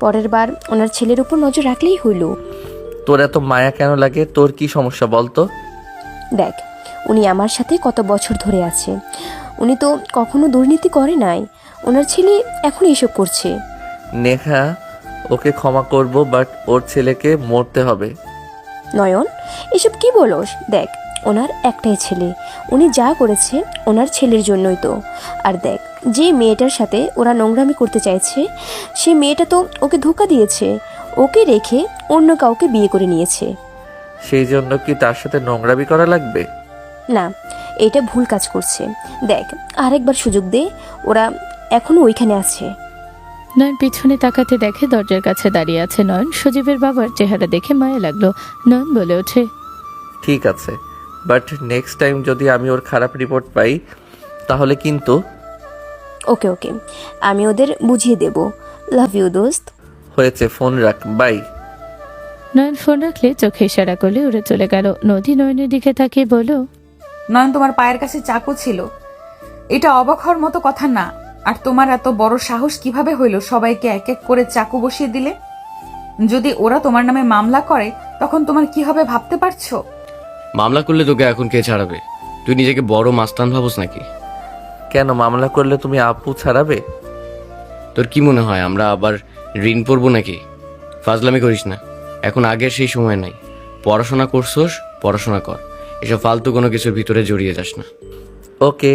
পরের বার ওনার ছেলের উপর নজর রাখলেই হইল। তোর এত মায়া কেন লাগে? তোর কি সমস্যা বলতো? দেখ, উনি আমার সাথে কত বছর ধরে আছে। উনি তো কখনো দুর্নীতি করে নাই। ওনার ছেলে এখন এসব করছে। নেহা, ওকে ক্ষমা করব, বাট ওর ছেলেকে মরতে হবে। নয়ন, এসব কি বলোস? দেখ, ওনার একটাই ছেলে। উনি যা করেছে ওনার ছেলের জন্যই তো। আর দেখ, যে মেয়েটার সাথে ওরা নোংরামি করতে চাইছে, সে মেয়েটা তো ওকে ধোঁকা দিয়েছে। ওকে রেখে অন্য কাউকে বিয়ে করে নিয়েছে। সেই জন্য কি তার সাথে নোংরামি করা লাগবে? না, এটা ভুল কাজ করছে। দেখ, আরেকবার সুযোগ দে। ওরা এখনো ওইখানে আছে। নয়ন পিছনে তাকাতে দেখে দরজার কাছে দাঁড়িয়ে আছে নয়ন। সজীবের বাবার চেহারা দেখে মায়া লাগলো। নয়ন বলে ওঠে, ঠিক আছে, বাট নেক্সট টাইম যদি আমি ওর খারাপ রিপোর্ট পাই তাহলে কিন্তু। ওকে ওকে, আমি ওদের বুঝিয়ে দেব। লাভ ইউ দোস্ত। হয়েছে, ফোন রাখ, বাই। নয়ন ফোন রাখলে চোখে ইশারা করলে উড়ে চলে গেল। নদী নয়নের দিকে তাকিয়ে বলল, নয়ন, তোমার পায়ের কাছে চাকু ছিল। এটা অবাক হওয়ার মতো কথা না। আর তোমার এত বড় সাহস কিভাবে হইল সবাইকে এক এক করে চাকু বসিয়ে দিলে? যদি ওরা তোমার নামে মামলা করে তখন তোমার কি হবে ভাবতে পারছো? মামলা করলে তোকে এখন কে ছাড়াবে? তুই নিজেকে বড় মাস্তান ভাবস নাকি? কেন মামলা করলে তুমি আপু ছাড়াবে? তোর কি মনে হয় আমরা আবার ঋণ পড়বো নাকি? ফাজলামি করিস না, এখন আগের সেই সময় নাই। পড়াশোনা করছোস, পড়াশোনা কর। এসব ফালতু কোনো কিছুর ভিতরে জড়িয়ে যাস না। ওকে।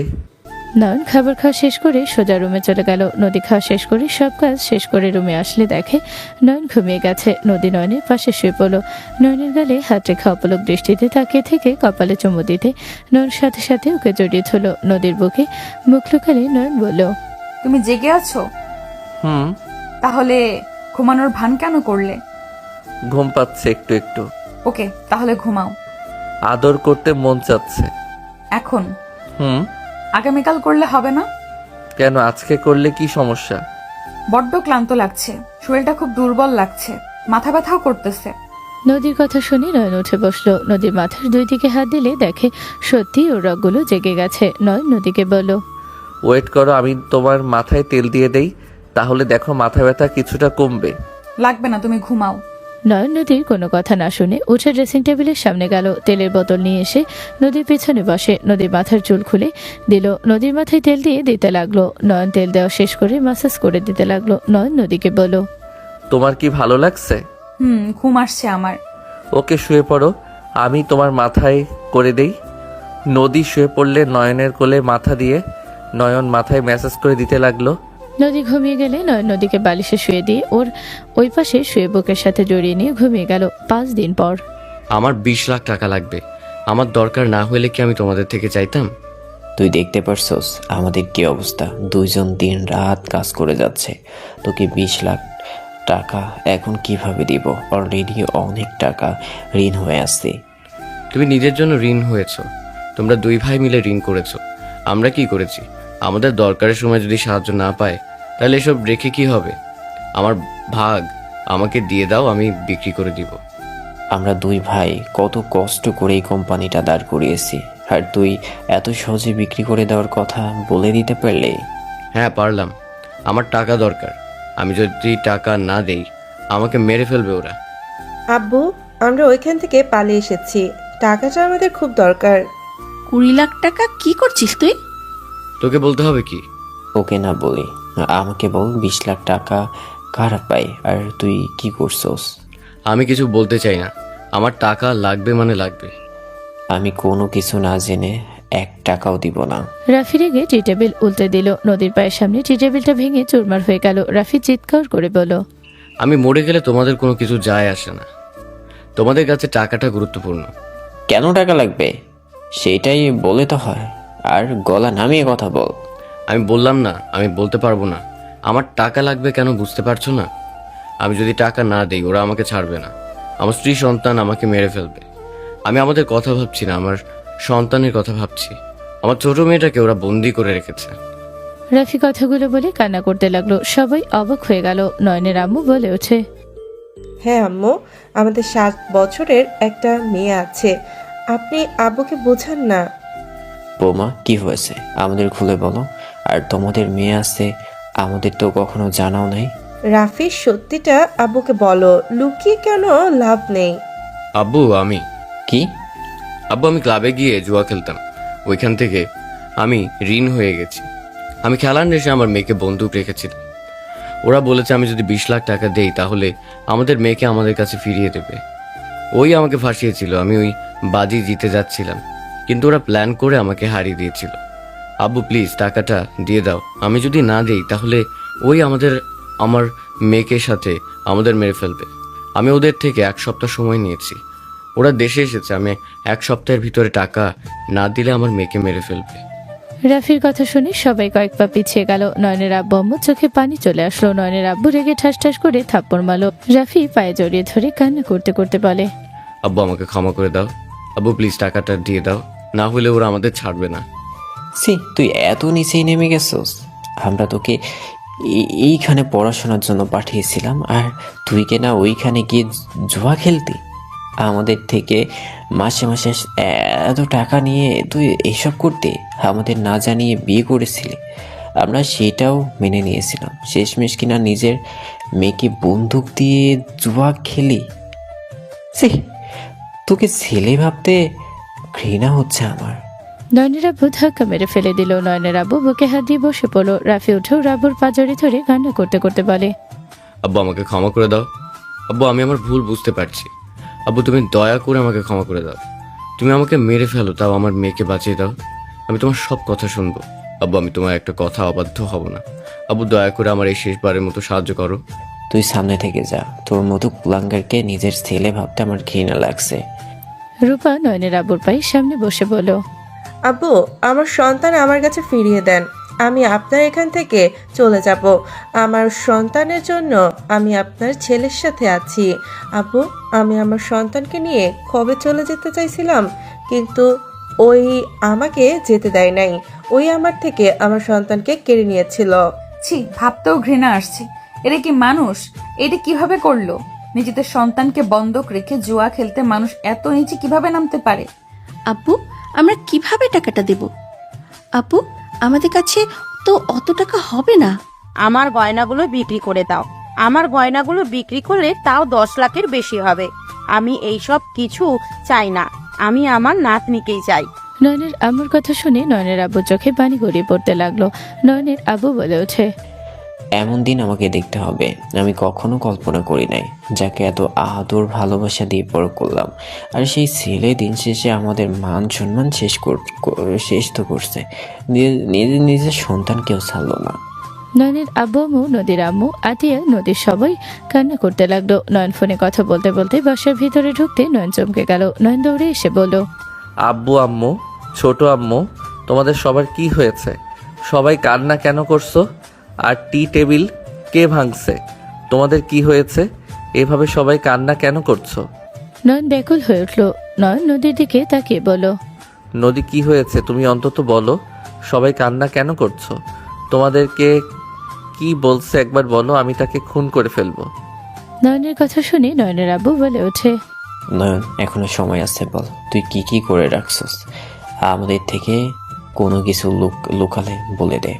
নয়ন খাবার খাওয়া শেষ করে সোজা রুমে চলে গেল। নদী খাওয়া শেষ করে সব কাজ শেষ করে রুমে আসলে দেখে নয়ন ঘুমিয়ে গেছে। নদী নয়নের পাশে শুয়ে পড়ল। নয়নের গালে হাত রেখা অপলক দৃষ্টিতে তাকিয়ে থেকে কপালে চুমু দিতে নয়ন সাথে সাথে ওকে জড়িয়ে ধরল। নদীর বুকে মুখ লুকালে নয়ন বলল, তুমি জেগে আছো? হুম। তাহলে ঘুমানোর ভান কেন করলে? ঘুম পাচ্ছে একটু একটু। ওকে, তাহলে ঘুমাও। আদর করতে মন চাচ্ছে এখন? হুম। আগামীকাল করলে হবে না? কেন, আজকে করলে কি সমস্যা? বড্ড ক্লান্ত লাগছে, শরীরটা খুব দুর্বল লাগছে, মাথা ব্যথাও করতেছে। নদীর কথা শুনে নয়ন উঠে বসলো। নদীর মাথার দুই দিকে হাত দিলে দেখে সত্যি ওর রগগুলো জেগে গেছে। নয়ন নদীকে বলল, ওয়েট করো, আমি তোমার মাথায় তেল দিয়ে দেই, তাহলে দেখো মাথা ব্যথা কিছুটা কমবে। লাগবে না, তুমি ঘুমাও। নয়ন নদীর কোনো কথা না শুনে উঠে ড্রেসিং টেবিলের সামনে গেল। তেলের বোতল নিয়ে এসে নদীর পেছনে বসে নদীর মাথার চুল খুলে দিল। নদীর মাথায় তেল দিয়ে দিতে লাগলো। নয়ন তেল দেওয়া শেষ করে ম্যাসাজ করে দিতে লাগলো। নয়ন নদীকে বলল, তোমার কি ভালো লাগছে? ঘুম আসছে আমার। ওকে, শুয়ে পড়ো, আমি তোমার মাথায় করে দেই। নদী শুয়ে পড়লে নয়নের কোলে মাথা দিয়ে নয়ন মাথায় ম্যাসাজ করে দিতে লাগলো। নদী ঘুমিয়ে গেলে নয়ন নদীকে বালিশে শুয়ে দিয়ে ওর ওই পাশে শুয়ে বুকের সাথে জড়িয়ে নিয়ে ঘুমিয়ে গেল। 5 দিন পর। আমার 20 লাখ টাকা লাগবে। আমার দরকার না হলে কি আমি তোমাদের থেকে চাইতাম? তুই দেখতে পারছস আমাদের কি অবস্থা? দুইজন দিন রাত কাজ করে যাচ্ছে, তোকে 20 লাখ টাকা এখন কিভাবে দিব? অলরেডি অনেক টাকা ঋণ হয়ে আসছে। তুমি নিজের জন্য ঋণ হয়েছো, তোমরা 2 ভাই মিলে ঋণ করেছো। আমরা কি করেছি? আমাদের দরকারের সময় যদি সাহায্য না পায় তাহলে এসব রেখে কি হবে? আমার ভাগ আমাকে দিয়ে দাও, আমি বিক্রি করে দিব। আমরা 2 ভাই কত কষ্ট করে এই কোম্পানিটা দাঁড় করিয়েছি, আর তুই এত সহজে বিক্রি করে দেওয়ার কথা বলে দিতে পারলে? হ্যাঁ পারলাম। আমার টাকা দরকার, আমি যদি টাকা না দেই আমাকে মেরে ফেলবে ওরা। আব্বু, আমরা ওইখান থেকে পালিয়ে এসেছি, টাকাটা আমাদের খুব দরকার। 20 লাখ টাকা কি করছিস তুই? তোকে বলতে হবে কি? ওকে না বলি, আমাকে বল 20 লাখ টাকা কারা পাই, আর তুই কি করছস? আমি কিছু বলতে চাই না, আমার টাকা লাগবে মানে লাগবে। আমি কোনো কিছু না জেনে 1 টাকাও দিব না। রাফি রেগে টি টেবিল উল্টে দিল। নদীর পায়ের সামনে টি টেবিলটা ভেঙে চুরমার হয়ে গেল। রাফি চিৎকার করে বলল, আমি মরে গেলে তোমাদের কোনো কিছু যায় আসে না, তোমাদের কাছে টাকাটা গুরুত্বপূর্ণ। কেন টাকা লাগবে সেটাই বলে তো হয়, আর গলা নামিয়ে কথা বল। আমি বললাম না আমি বলতে পারবো না। আমার টাকা লাগবে কেন বুঝতে পারছো না? আমি যদি টাকা না দেই ওরা আমাকে ছাড়বে না, আমার স্ত্রী সন্তান আমাকে মেরে ফেলবে। আমি আমাদের কথা ভাবছি না, আমার সন্তানের কথা ভাবছি। আমার ছোট মেয়েটাকে ওরা বন্দি করে রেখেছে। রাফি কথাগুলো বলে কান্না করতে লাগলো। সবাই অবাক হয়ে গেল। নয়নের আম্মু বলে ওঠে, হ্যাঁ আম্মু, আমাদের 7 বছরের একটা মেয়ে আছে, আপনি আব্বুকে বোঝান না। বৌমা, কি হয়েছে আমাদের খুলে বলো। আর তোমাদের মেয়ে আছে, আমাদের তো কখনো জানাও নাই। রাফির সত্যিটা আব্বুকে বলো, লুকিয়ে কেন লাভ নেই। আব্বু আমি কি? আব্বু আমি ক্লাবে গিয়ে জুয়া খেলতাম, ওইখান থেকে আমি ঋণ হয়ে গেছি। আমি খেলার নেশে আমার মেয়েকে বন্দুক রেখেছিলাম। ওরা বলেছে আমি যদি 20 লাখ টাকা দেই তাহলে আমাদের মেয়েকে আমাদের কাছে ফিরিয়ে দেবে। ওই আমাকে ফাঁসিয়েছিল। আমি ওই বাজি জিতে যাচ্ছিলাম, কিন্তু ওরা প্ল্যান করে আমাকে হারিয়ে দিয়েছিল। আব্বু প্লিজ টাকাটা দিয়ে দাও, আমি যদি না দেই তাহলে ওই আমার মেয়েকে সাথে আমাদের মেরে ফেলবে। আমি ওদের থেকে 1 সপ্তাহ সময় নিয়েছি, ওরা দেশে এসেছে। আমি 1 সপ্তাহের ভিতরে টাকা না দিলে আমার মেয়েকে মেরে ফেলবে। রাফির কথা শুনে সবাই কয়েক পা পিছিয়ে গেল। নয়নের আব্বু আম্মু চোখে পানি চলে আসলো। নয়নের আব্বু রেগে ঠাস ঠাস করে থাপ্পড় মারল। রাফি পায়ে জড়িয়ে ধরে কান্না করতে করতে বলে, আব্বু আমাকে ক্ষমা করে দাও, আব্বু প্লিজ টাকাটা দিয়ে দাও, না হলে ওরা আমাদের ছাড়বে না। তুই এত নিচেই নেমে গেছস? আমরা তোকে এইখানে পড়াশোনার জন্য পাঠিয়েছিলাম, আর তুই কেনা ওইখানে গিয়ে জুয়া খেলতি। আমাদের থেকে মাসে মাসে এত টাকা নিয়ে তুই এসব করতে, আমাদের না জানিয়ে বিয়ে করেছিলি। আমরা সেটাও মেনে নিয়েছিলাম, শেষমেশ কিনা নিজের মেয়েকে বন্দুক দিয়ে জুয়া খেলি। তোকে ছেলে ভাবতে ঘৃণা হচ্ছে আমার। নয়নের আব্বু ধাক্কা মেরে ফেলে দিল। নয়নের আব্বু বুকে হাত দিয়ে বসে পড়লো। রাফি উঠেও রাব্বুর পা জড়িয়ে ধরে কান্না করতে করতে বলে, আব্বু আমাকে ক্ষমা করে দাও। আব্বু আমি আমার ভুল বুঝতে পারছি। আব্বু তুমি দয়া করে আমাকে ক্ষমা করে দাও। তুমি আমাকে মেরে ফেলো, তাও আমার মেয়েকে বাঁচিয়ে দাও। আমি তোমার সব কথা শুনবো। আব্বু আমি তোমার একটা কথা অবাধ্য হব না। আব্বু দয়া করে আমার এই শেষবারের মতো সাহায্য করো। তুই সামনে থেকে যা, তোর মতো কুলাঙ্গারকে নিজের ছেলে ভাবতে আমার ঘৃণা লাগছে। রূপা নয়নের আব্বুর পায়ের সামনে বসে বলল, আব্বু, আমার সন্তান আমার কাছে ফিরিয়ে দেন। আমি আপনার এখান থেকে চলে যাব। আমার সন্তানের জন্য আমি আপনার ছেলের সাথে আছি। আব্বু, আমি আমার সন্তানকে নিয়ে কবে চলে যেতে চাইছিলাম, কিন্তু ওই আমাকে যেতে দেয় নাই। ওই আমার থেকে আমার সন্তানকে কেড়ে নিয়েছিল। ছি, ভাবতেও ঘৃণা আসছে। এটা কি মানুষ? এটা কিভাবে করলো? নিজেদের সন্তানকে বন্ধক রেখে জুয়া খেলতে মানুষ এত নিচে কিভাবে নামতে পারে? আব্বু, আমরা কিভাবে টাকাটা দেব? আব্বু, আমাদের কাছে তো অত টাকা হবে না। আমার গয়নাগুলো বিক্রি করে দাও। আমার গয়নাগুলো বিক্রি করলে তাও 10 লাখের বেশি হবে। আমি এইসব কিছু চাই না, আমি আমার নাতনিকেই চাই। নয়নের আম্মুর কথা শুনে নয়নের আব্বুর চোখে পানি গড়িয়ে পড়তে লাগলো। নয়নের আব্বু বলে ওঠে, এমন দিন আমাকে দেখতে হবে আমি কখনো কল্পনা করি নাই, যাকে এত আদর ভালোবাসা দিয়ে বড় করলাম, আর সেই ছেলে দিন শেষে আমাদের মান সম্মান শেষ তো করছে, নিজের সন্তানকেও ছাড়লো না। নয়নের আব্বু আম্মু, নদীর আম্মু, আতিয়া, নদীর সবাই কান্না করতে লাগলো। নয়ন ফোনে কথা বলতে বলতে বাসার ভিতরে ঢুকতে নয়ন চমকে গেল। নয়ন দৌড়ে এসে বলল, আব্বু আম্মু, ছোট আম্মু, তোমাদের সবার কি হয়েছে? সবাই কান্না কেন করছো? আর টি টেবিল কে ভাঙছে? তোমাদের কি হয়েছে? এভাবে সবাই কান্না কেন করছো? নয়ন ব্যাকুল হয়ে উঠল। নয়ন নদীর দিকে তাকিয়ে বলল, নদী, কি হয়েছে তুমি অন্তত বলো। সবাই কান্না কেন করছো? তোমাদেরকে কি বলছে একবার বলো, আমি তাকে খুন করে ফেলবো। নয়নের কথা শুনে নয়নের আব্বু বলে ওঠে, নয়ন, এখনো সময় আছে, বল তুই কি কি করে রাখছস। আমাদের থেকে কোনো কিছু লুকালে বলে দে,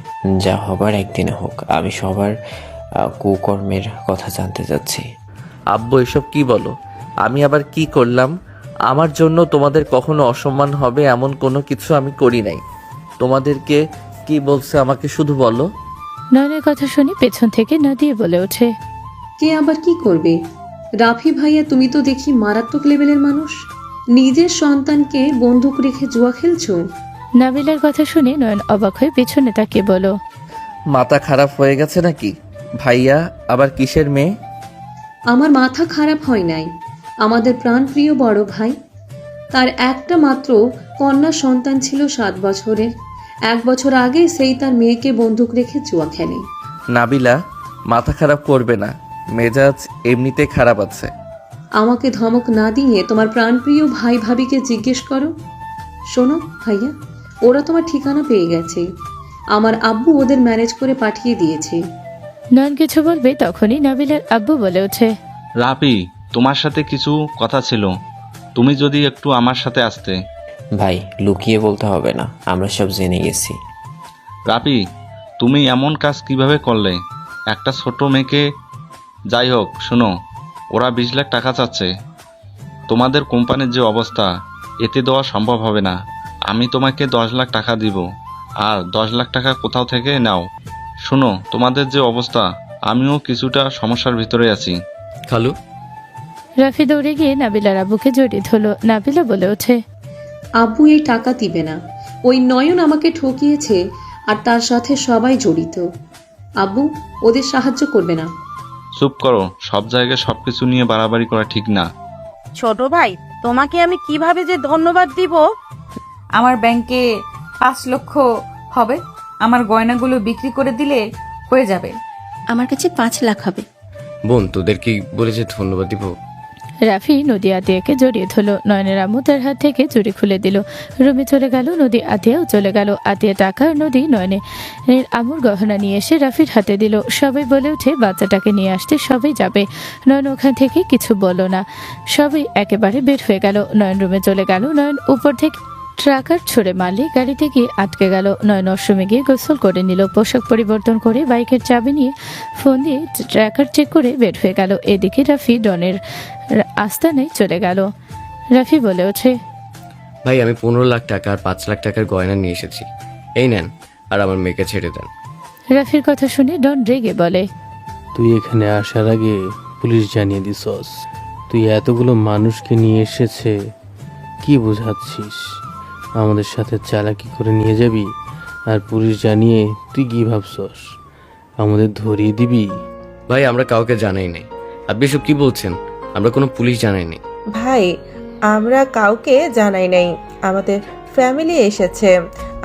যা হবার একদিনে হোক। আমি সবার কুকর্মের কথা জানতে চাচ্ছি। আব্বু, এসব কি বলো? আমি আবার কি করলাম? আমার জন্য তোমাদের কখনো অসম্মান হবে এমন কোনো কিছু আমি করি নাই। তোমাদেরকে কি বলছে আমাকে শুধু বলো। নয়নের কথা শুনে পেছন থেকে নাদিয়া বলে ওঠে, কে আবার কি করবে? রাফি ভাইয়া, তুমি তো দেখি মারাত্মক লেভেলের মানুষ। নিজের সন্তানকে বন্দুক রেখে জুয়া খেলছো? নাবিলার কথা শুনে নয়ন অবাক হয়ে পেছনে তাকিয়ে বলো, মাথা খারাপ হয়ে গেছে নাকি? ভাইয়া আবার কিসের মেয়ে? আমার মাথা খারাপ হয় নাই। আমাদের প্রাণপ্রিয় বড় ভাই, তার একটা মাত্র কন্যা সন্তান ছিল 7 বছরের। 1 বছর আগে সেই তার মেয়েকে বন্দুক রেখে জুয়া খেলে। নাবিলা, মাথা খারাপ করবে না, মেজাজ এমনিতে খারাপ আছে। আমাকে ধমক না দিয়ে তোমার প্রাণপ্রিয় ভাই ভাবিকে জিজ্ঞেস করো। শোনো ভাইয়া, ওরা তোমার ঠিকানা পেয়ে গেছে। আমার আব্বু ওদের ম্যানেজ করে পাঠিয়ে দিয়েছে। নয়ন কিছু বলবে তখনই নাবিলার আব্বু বলে ওঠে, রাফি, তোমার সাথে কিছু কথা ছিল, তুমি যদি একটু আমার সাথে আসতে। ভাই, লুকিয়ে বলতে হবে না, আমরা সব জেনে গেছি। রাফি, তুমি এমন কাজ কিভাবে করলে? একটা ছোট মেয়েকে। যাই হোক, শোনো, ওরা 20 লাখ টাকা চাচ্ছে। তোমাদের কোম্পানির যে অবস্থা, এতে দেওয়া সম্ভব হবে না। আমি তোমাকে 10 লাখ টাকা দিব, আর 10 লাখ টাকা কোথাও থেকে নাও। শোনো, তোমাদের যে অবস্থা, আমিও কিছুটা সমস্যার ভিতরে আছি। খালু। রাফি দৌড়ে গিয়ে নাবিলার আব্বুকে জড়িয়ে ধরলো। নাবিলা বলে ওঠে, আব্বু এই টাকা দিবে না। ওই নয়ন আমাকে ঠকিয়েছে, আর তার সাথে সবাই জড়িত। আব্বু ওদের সাহায্য করবে না। চুপ করো, সব জায়গায় সবকিছু নিয়ে বাড়াবাড়ি করা ঠিক না। ছোট ভাই, তোমাকে আমি কিভাবে যে ধন্যবাদ দিব। আমার ব্যাংকে 5 লক্ষ হবে। আমার গয়নাগুলো বিক্রি করে দিলে হয়ে যাবে। আমার কাছে 5 লাখ হবে। বোন, তোদের কি বলেছে ধন্যবাদ দিব? রাফি নদী আতিয়াকে জড়িয়ে ধরলো। নয়নের আম্মু তার হাত থেকে চুরি খুলে দিল। রুমে চলে গেল। নদী আতিয়াও চলে গেল। আতিয়া টাকা, নদী নয়নের আম্মুর গহনা নিয়ে এসে রাফির হাতে দিল। সবাই বলে উঠে বাচ্চাটাকে নিয়ে আসতে সবাই যাবে। নয়ন ওখান থেকে কিছু বলল না। সবাই একেবারে বের হয়ে গেল। নয়ন রুমে চলে গেল। নয়ন উপর থেকে ট্রাকার ছুড়ে মারলে গাড়িতে গিয়ে আটকে গেল। নয়ন ওয়াশরুমে গিয়ে গোসল করে নিল। পোশাক পরিবর্তন করে বাইকের চাবি নিয়ে ফোন দিয়ে ট্র্যাকার চেক করে বের হয়ে গেল। এদিকে রাফি ডনের আস্তানায় চলে গেল। রাফি বলে ওঠে, ভাই, আমি 15 লাখ টাকা আর 5 লাখ টাকার গয়না নিয়ে এসেছি, এই নেন, আর আমার মেয়েকে ছেড়ে দেন। রাফির কথা শুনে ডন রেগে বলে, তুই এখানে আসার আগে পুলিশ জানিয়ে দিছস। তুই এতগুলো মানুষকে নিয়ে এসেছে, কি বোঝাচ্ছিস? আমাদের সাথে চালাকি করে নিয়ে যাবি, আর পুলিশ জানিয়ে তুই কি ভাবছস আমাদের ধরিয়ে দিবি? ভাই, আমরা কাউকে জানাই নাই। আপনি সব কি বলছেন? আমরা কোনো পুলিশ জানাইনি। ভাই, আমরা কাউকে জানাই নাই। আমাদের ফ্যামিলি এসেছে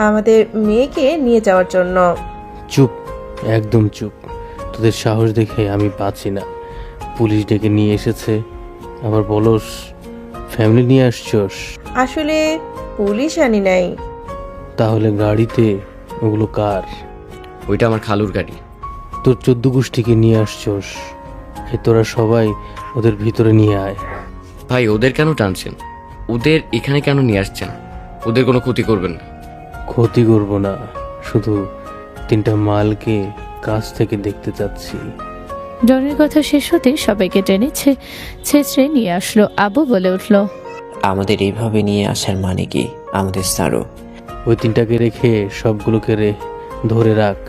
আমাদের মেয়েকে নিয়ে যাওয়ার জন্য। চুপ, একদম চুপ। তোদের সাহস দেখে আমি বাঁচি না। পুলিশ ডেকে নিয়ে এসেছে, আবার বলস ফ্যামিলি নিয়ে আসছস। আসলে পুলিশ আনি নাই। তাহলে গাড়িতে ওগুলো কার? ওইটা আমার খালুর গাড়ি। তোর 14 গোষ্ঠীকে নিয়ে আসছস। তোরা সবাই ওদের ভিতরে নিয়ে আয়। ভাই ওদের কেন টানছেন? ওদের এখানে কেন নিয়ে আসছেন? ওদের কোনো ক্ষতি করবেন না। ক্ষতি করব না, শুধু 3টা মালকে কাছ থেকে দেখতে চাচ্ছি। ডনের কথা শেষ হতে সবাইকে টেনে ছেঁচড়ে নিয়ে আসলো। আবু বলে উঠল, আমাদের এইভাবে নিয়ে আসার মানে কি? আমাদের সারো। ওই 3টাকে রেখে সবগুলোকে ধরে রাখ,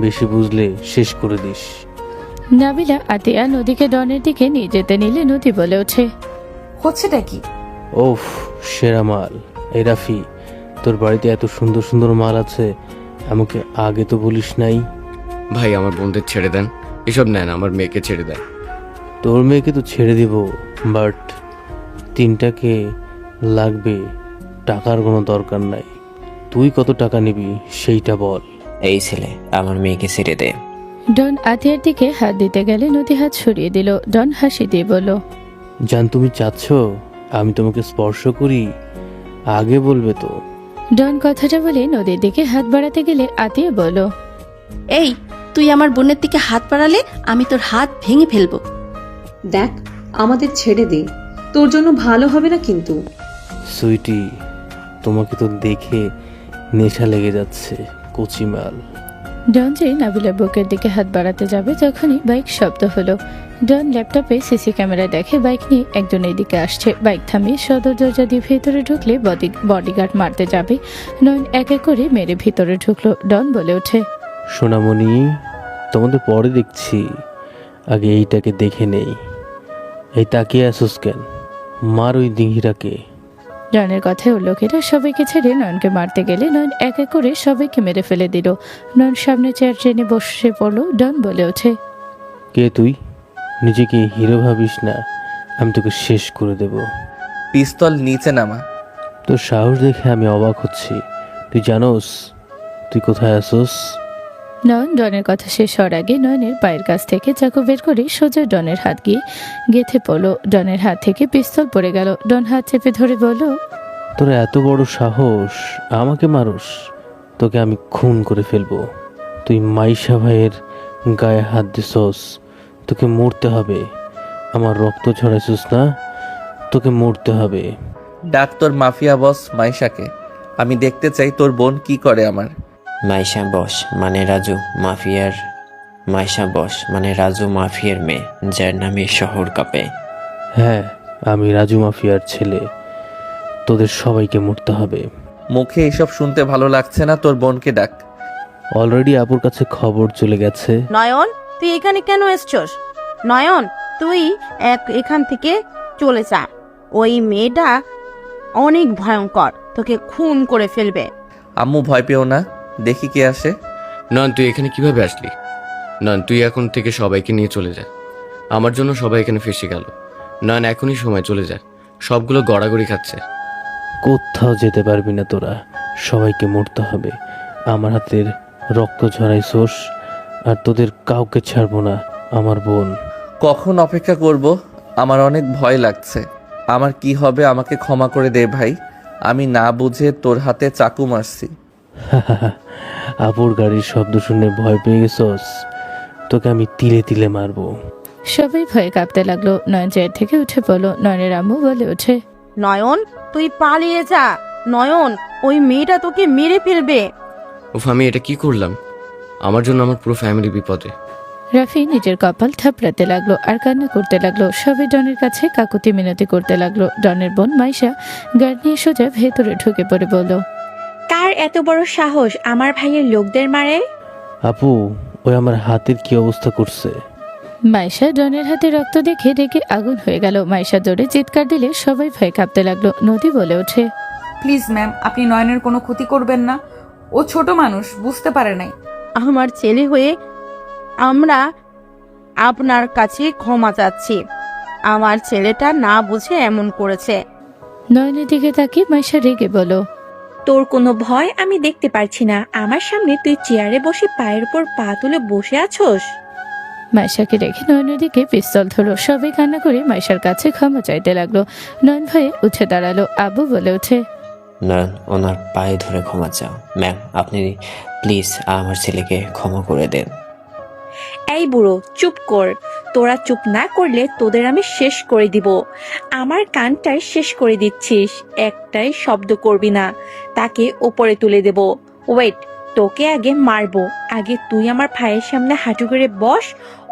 বেশি বুঝলে শেষ করে দিস। নাবিলা আতিয়া নদীকে ডনের দিকে নিয়ে যেতে নিলে নদী বলে ওঠে, হচ্ছেটা কি? ওফ, সেরা মাল। এই রাফি, তোর বাড়িতে এত সুন্দর সুন্দর মাল আছে, আমাকে আগে তো বলিস নাই। ভাই আমার বোনদের ছেড়ে দেন, এসব নেন, আমার মেয়েকে ছেড়ে দেন। তোর মেয়েকে তো ছেড়ে দিব, বাট 3টাকে লাগবে, টাকার কোনো দরকার নাই। তুই কত টাকা নিবি সেইটা বল। এই ছেলে, আমার মেয়েকে ছেড়ে দে। ডন আতিয়ার দিকে হাত দিতে গেলে নদী হাত সরিয়ে দিল। ডন হাসি দিয়ে বলল, জান তুমি চাচ্ছ আমি তোমাকে স্পর্শ করি? আগে বলবে তো। ডন কথাটা বলে নদীর দিকে হাত বাড়াতে গেলে আতিয়া বলল, এই তুই আমার বোনের দিকে হাত বাড়ালে আমি তোর হাত ভেঙে ফেলবো। দেখ, আমাদের ছেড়ে দে, তোর জন্য ভালো হবে না কিন্তু। সুইটি, তোমাকে তো দেখে নেশা লেগে যাচ্ছে, কচি মাল। ডন যে নাবিলার বুকের দিকে হাত বাড়াতে যাবে তখনই বাইক শব্দ হলো। ডন ল্যাপটপে সিসি ক্যামেরায় দেখে বাইক নিয়ে একজন এদিকে আসছে। বাইক থামিয়ে সদর দরজা দিয়ে ভেতরে ঢুকলে বডিগার্ড মারতে যাবে। নয়ন এক এক করে মেরে ভিতরে ঢুকলো। ডন বলে ওঠে, সোনামণি, তোমাদের পরে দেখছি, আগে এইটাকে দেখে নেই। এই তাকিয়ে আসোস কেন? মার ওই দিঘিটাকে। ডনের কথায় ওর লোকেরা সবাইকে ছেড়ে নয়নকে মারতে গেলে নয়ন এক এক করে সবাইকে মেরে ফেলে দিল। নয়ন সামনে চেয়ার টেনে বসে পড়লো। ডন বলে ওঠে, কে তুই? নিজেকে হিরো ভাবিস না, আমি তোকে শেষ করে দেব। পিস্তল নিচে নামা। তোর সাহস দেখে আমি অবাক হচ্ছি। তুই জানোস তুই কোথায় আসোস? নয়ন ডনের কথা শেষ হওয়ার আগে নয়নের পায়ের কাছ থেকে চাকু বের করে সোজা ডনের হাত গিয়ে গেথে পড়লো। ডনের হাত থেকে পিস্তল পড়ে গেল। ডন হাত চেপে ধরে বলল, তোর এত বড় সাহস, আমাকে মারুস? তোকে আমি খুন করে ফেলবো। তুই মাইশা ভাইয়ের গায়ে হাত দিছস, তোকে মরতে হবে। আমার রক্ত ঝরাইছিস না, তোকে মরতে হবে। ডাক তোর মাফিয়া বস মাইশাকে, আমি দেখতে চাই তোর বোন কি করে আমার। মাইশা বস মানে রাজু মাফিয়ার, মাইশা বস মানে রাজু মাফিয়ার মেয়ে, যার নামে শহর কাঁপে। হ্যাঁ, আমি রাজু মাফিয়ার ছেলে। তোদের সবাইকে মরতে হবে। মুখে এসব শুনতে ভালো লাগছে না, তোর বোনকে ডাক। অলরেডি আপুর কাছে খবর চলে গেছে। নয়ন, তুই এখানে কেন এসছস? নয়ন, তুই এখান থেকে চলে যা। ওই মেয়েটা অনেক ভয়ঙ্কর, তোকে খুন করে ফেলবে। আম্মু ভয় পেও না, দেখি কে আসে। নন, তুই এখানে কিভাবে আসলি? নন, তুই এখন থেকে সবাইকে নিয়ে চলে যা। আমার জন্য সবাই এখানে ফেসে গেল। নন, এখনই সময় চলে যা, সবগুলো গড়াগড়ি খাচ্ছে। কোথাও যেতে পারবি না তোরা, সবাইকে মরতে হবে। আমার হাতের রক্ত ঝরাইছোস, আর তোদের কাউকে ছাড়বো না। আমার বোন। কখন অপেক্ষা করব? আমার অনেক ভয় লাগছে। আমার কি হবে আমাকে ক্ষমা করে দে ভাই, আমি না বুঝে তোর হাতে চাকু মারছি। আপুর গাড়ির শব্দ শুনে ভয় পেয়ে গেছস? তোকে আমি তিলে তিলে মারবো। সবাই ভয়ে কাঁপতে লাগলো। নয়ন চেয়ার থেকে উঠে পড়লো। নয়নের আম্মু বলে ওঠে, নয়ন, তুই পালিয়ে যা। নয়ন, ওই মেয়েটা তোকে মেরে ফেলবে। উফ, আমি এটা কি করলাম? আমার জন্য আমার পুরো ফ্যামিলি বিপদে। রাফি নিজের কপাল থাপড়াতে লাগলো আর কান্না করতে লাগলো। সবাই ডনের কাছে কাকুতি মিনতি করতে লাগলো। ডনের বোন মাইশা গার্ড নিয়ে সোজা ভেতরে ঢুকে পড়ে বলল, কার এত বড় সাহস আমার ভাইয়ের লোকদের মারে? আপু, ওই আমার হাতের কি অবস্থা করছে? মাইশা ডনের হাতে রক্ত দেখে রেগে আগুন হয়ে গেল। মাইশা জোরে চিৎকার দিলে সবাই ভয় কাঁপতে লাগলো। নদী বলে ওঠে, প্লিজ ম্যাম, আপনি নয়নের কোনো ক্ষতি করবেন না। ও ছোট মানুষ, বুঝতে পারে নাই। আমার ছেলে হয়ে আমরা আপনার কাছে ক্ষমা চাচ্ছি। আমার ছেলেটা না বুঝে এমন করেছে। নয়নের দিকে তাকিয়ে মাইশা রেগে বলো, তোর কোনো ভয় আমি দেখতে পারছি না। আমার সামনে তুই চেয়ারে বসে পায়ের উপর পা তুলে বসে আছোস। মাইশাকে রেখে নয়নের দিকে পিস্তল ধরো। সবাই কান্না করে মাইশার কাছে ক্ষমা চাইতে লাগলো। নয়ন ভয়ে উঠে দাঁড়ালো। আবু বলে ওঠে, নয়ন, ওনার পায়ে ধরে ক্ষমা চাও। ম্যাম, আপনি প্লিজ আমার ছেলেকে ক্ষমা করে দেন। এই বুড়ো, চুপ কর। তোরা চুপ না করলে তোদের আমি শেষ করে দিব। আমার কানটাই শেষ করে দিচ্ছিস, একটাই শব্দ করবি না, তাকে ওপরে তুলে দেব। ওয়েট, তোকে আগে মারবো, আগে তুই আমার ভাইয়ের সামনে হাঁটু করে বস,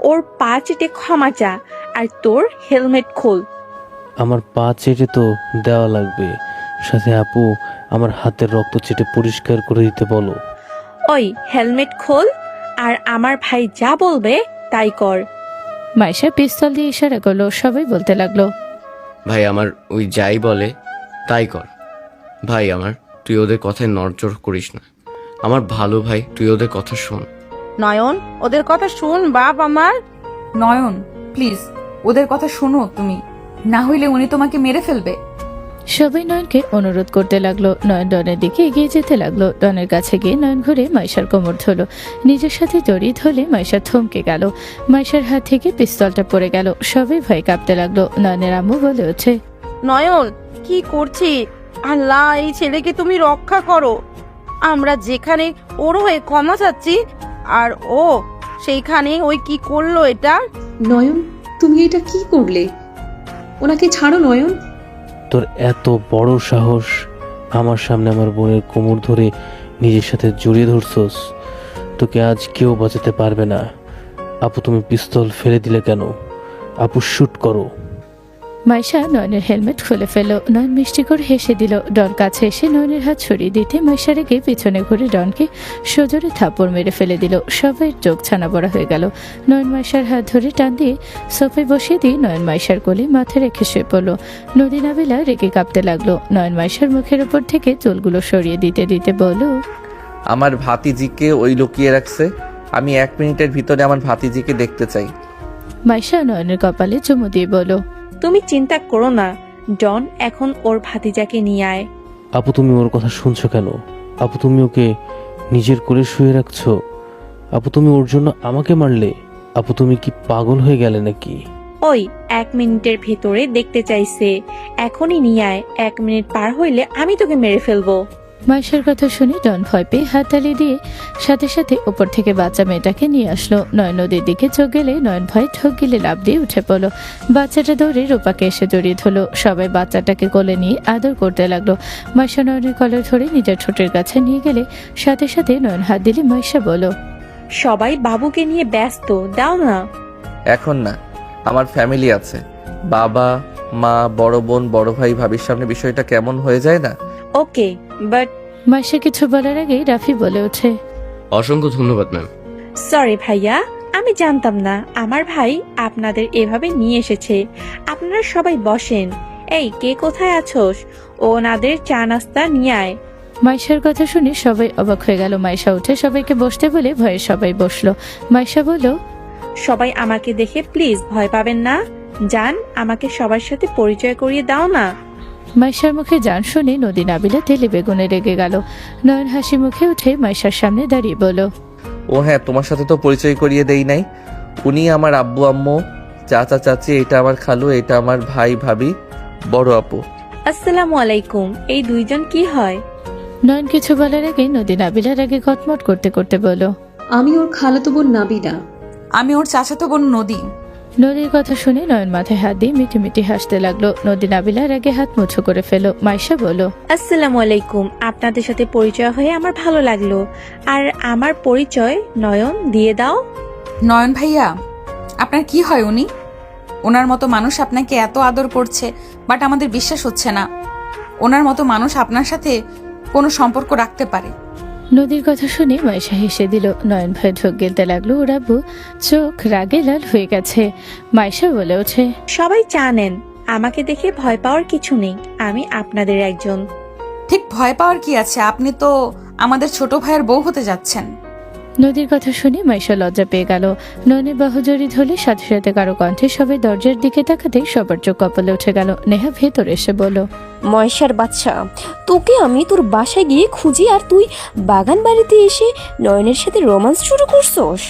ওর পা চেটে ক্ষমা চা, আর তোর হেলমেট খোল। আমার পা চেটে তো দেওয়া লাগবে, সাথে আপু আমার হাতের রক্ত চেটে পরিষ্কার করে দিতে বলো। ওই হেলমেট খোল, আর আমার ভাই যা বলবে তাই কর। মাইশা পিস্তল দিয়ে ইশারা করলো। সবাই বলতে লাগলো, ভাই আমার ওই যাই বলে তাই কর। ভাই আমার, তুই ওদের কথায় নড়চড় করিস না। আমার ভালো ভাই, তুই ওদের কথা শোন। নয়ন, ওদের কথা শুন বাপ আমার। নয়ন প্লিজ, ওদের কথা শোনো তুমি, না হইলে উনি তোমাকে মেরে ফেলবে। সবাই নয়নকে অনুরোধ করতে লাগলো। নয়ন ডনের দিকে এগিয়ে যেতে লাগলো। ডনের কাছে গিয়ে নয়ন ঘুরে মাইশার কোমর ধরলো, নিজের সাথে জড়িয়ে ধরলে মাইশা থমকে গেল। মাইশার হাত থেকে পিস্তলটা পড়ে গেল। সবাই ভয় কাঁপতে লাগলো। নয়নের আম্মু বলে ওঠে, নয়ন কি করছি? আল্লাহ, এই ছেলেকে তুমি রক্ষা করো। আমরা যেখানে ওর হয়ে ক্ষমা চাচ্ছি, আর ও সেইখানে ওই কি করলো এটা? নয়ন, তুমি এটা কি করলে? ওনাকে ছাড়ো নয়ন। তোর এত বড় সাহস, আমার সামনে আমার বোনের কোমর ধরে নিজের সাথে জড়িয়ে ধরছস? তোকে আজ কেউ বাঁচাতে পারবে না। আপু তুমি পিস্তল ফেলে দিলে কেন? আপু শুট করো। মাইশা নয়নের হেলমেট খুলে ফেলল। নয়ন মিষ্টি করে হেসে দিল। ডন কাছে এসে নয়নের হাত ছড়িয়ে দিতে মাইশা রেগে পিছনে ঘুরে ডনকে সজোরে থাপড় মেরে ফেলে দিল। সবাই চোখ ছানা বড়া হয়ে গেল। নয়ন মাইশার হাত ধরে টান দিয়ে সোফায় বসিয়ে দিয়ে নয়ন মাইশার কোলে মাথা রেখে শুয়ে পড়ল। নদী নাবিলা রেগে কাঁপতে লাগলো। নয়ন মাইশার মুখের উপর থেকে চুলগুলো সরিয়ে দিতে দিতে বলল, আমার ভাতিজিকে ওই লুকিয়ে রাখছে। আমি 1 মিনিটের ভিতরে আমার ভাতিজিকে দেখতে চাই। মাইশা নয়নের কপালে চুমু দিয়ে বলল, তুমি চিন্তা করো না, ডন এখন ওর ভাতিজাকে নিয়ে আয়। আপু তুমি ওর কথা শুনছো কেন? আপু তুমি ওকে নিজের কোলে শুয়ে রাখছো? আপু তুমি ওর জন্য আমাকে মারলে? আপু তুমি কি পাগল হয়ে গেলে নাকি? ওই 1 মিনিটের ভেতরে দেখতে চাইছে, এখনই নিয়ে আয়। 1 মিনিট পার হইলে আমি তোকে মেরে ফেলবো। মাইশার কথা শুনে ডন ভয় পেয়ে হাততালি দিয়ে সাথে সাথে উপর থেকে বাচ্চা মেয়েটাকে নিয়ে আসলো। নয়ন নদীর দিকে চোখ গেলে নয়ন ভয় ঠক গিলে লাফ দিয়ে উঠে পড়লো। বাচ্চাটা দৌড়ে রূপাকে এসে জড়িয়ে ধরলো। সবাই বাচ্চাটাকে কোলে নিয়ে আদর করতে লাগলো। মাইশা নয়নের কলার ধরে নিজের ঠোঁটের কাছে নিয়ে গেলে সাথে সাথে নয়ন হাত দিলে মাইশা বলো, সবাই বাবুকে নিয়ে ব্যস্ত, দাও না। এখন না, আমার ফ্যামিলি আছে, বাবা মা, বড় বোন, বড় ভাই, ভাবির সামনে বিষয়টা কেমন হয়ে যায় না? ওকে, বাট মাইশা কিছু বলার আগেই রাফি বলে ওঠে, অসংখ্য ধন্যবাদ ম্যাম। সরি ভাইয়া, আমি জানতাম না আমার ভাই আপনাদের এভাবে নিয়ে এসেছে। আপনারা সবাই বসেন। এই কে কোথায় আছোস? ওনাদের চা নাস্তা নিয়ে আয়। মাইশার কথা শুনে সবাই অবাক হয়ে গেল। মাইশা উঠে সবাইকে বসতে বলে ভয়ে সবাই বসলো। মাইশা বলল, সবাই আমাকে দেখে প্লিজ ভয় পাবেন না। জান, আমাকে সবার সাথে পরিচয় করিয়ে দাও না। মাইশার মুখে জান শুনে নদী নাবিলা তেলে বেগুনে রেগে গেল। নয়ন হাসি মুখে উঠে মাইশার সামনে দাঁড়িয়ে বলল, ও হ্যাঁ, তোমার সাথে তো পরিচয় করিয়ে দেই নাই। উনি আমার আব্বু আম্মু, চাচা চাচি, এটা আমার খালু, এটা আমার ভাই ভাবি, বড় আপু। আসসালামু আলাইকুম। এই দুইজন কি হয়? নয়ন কিছু বলার আগে নদী নাবিলার আগে কটমট করতে করতে বলল, আমি ওর খালাতো বোন নাবিলা। আমি ওর চাচাতো বোন নদী। নদীর কথা শুনে নয়ন মাথায় হাত দিয়ে মিটি মিটি হাসতে লাগলো। নদী নাবিলার আগে হাত মুছো করে ফেলো। মাইশা বলল, আসসালামু আলাইকুম। আপনাদের সাথে পরিচয় হয়ে আমার ভালো লাগলো। আর আমার পরিচয় নয়ন, দিয়ে দাও। নয়ন ভাইয়া, আপনার কি হয়? উনি, ওনার মতো মানুষ আপনাকে এত আদর করছে, বাট আমাদের বিশ্বাস হচ্ছে না ওনার মতো মানুষ আপনার সাথে কোনো সম্পর্ক রাখতে পারে। নদীর কথা শুনে মাইশা হেসে দিল। নয়ন ভয়ে ঢোক গেলতে লাগলো। ওর আব্বু চোখ রাগে লাল হয়ে গেছে। মাইশা বলে ওঠে, সবাই চা নেন। আমাকে দেখে ভয় পাওয়ার কিছু নেই, আমি আপনাদের একজন। ঠিক ভয় পাওয়ার কি আছে? আপনি তো আমাদের ছোট ভাইয়ের বউ হতে যাচ্ছেন। নদীর কথা শুনে মাইশা লজ্জা পেয়ে গেল। নয়নের বাহু জড়িয়ে ধরলে সাথে সাথে কারো কণ্ঠে সবাই দরজার দিকে তাকাতেই সবার চোখ কপালে উঠে গেল। নেহা ভেতরে এসে বলল, ময়সার বাচ্চা, তোকে আমি তোর বাসায় গিয়ে খুঁজি আর তুই বাগান বাড়িতে এসে নয়নের সাথে রোমান্স শুরু করছস।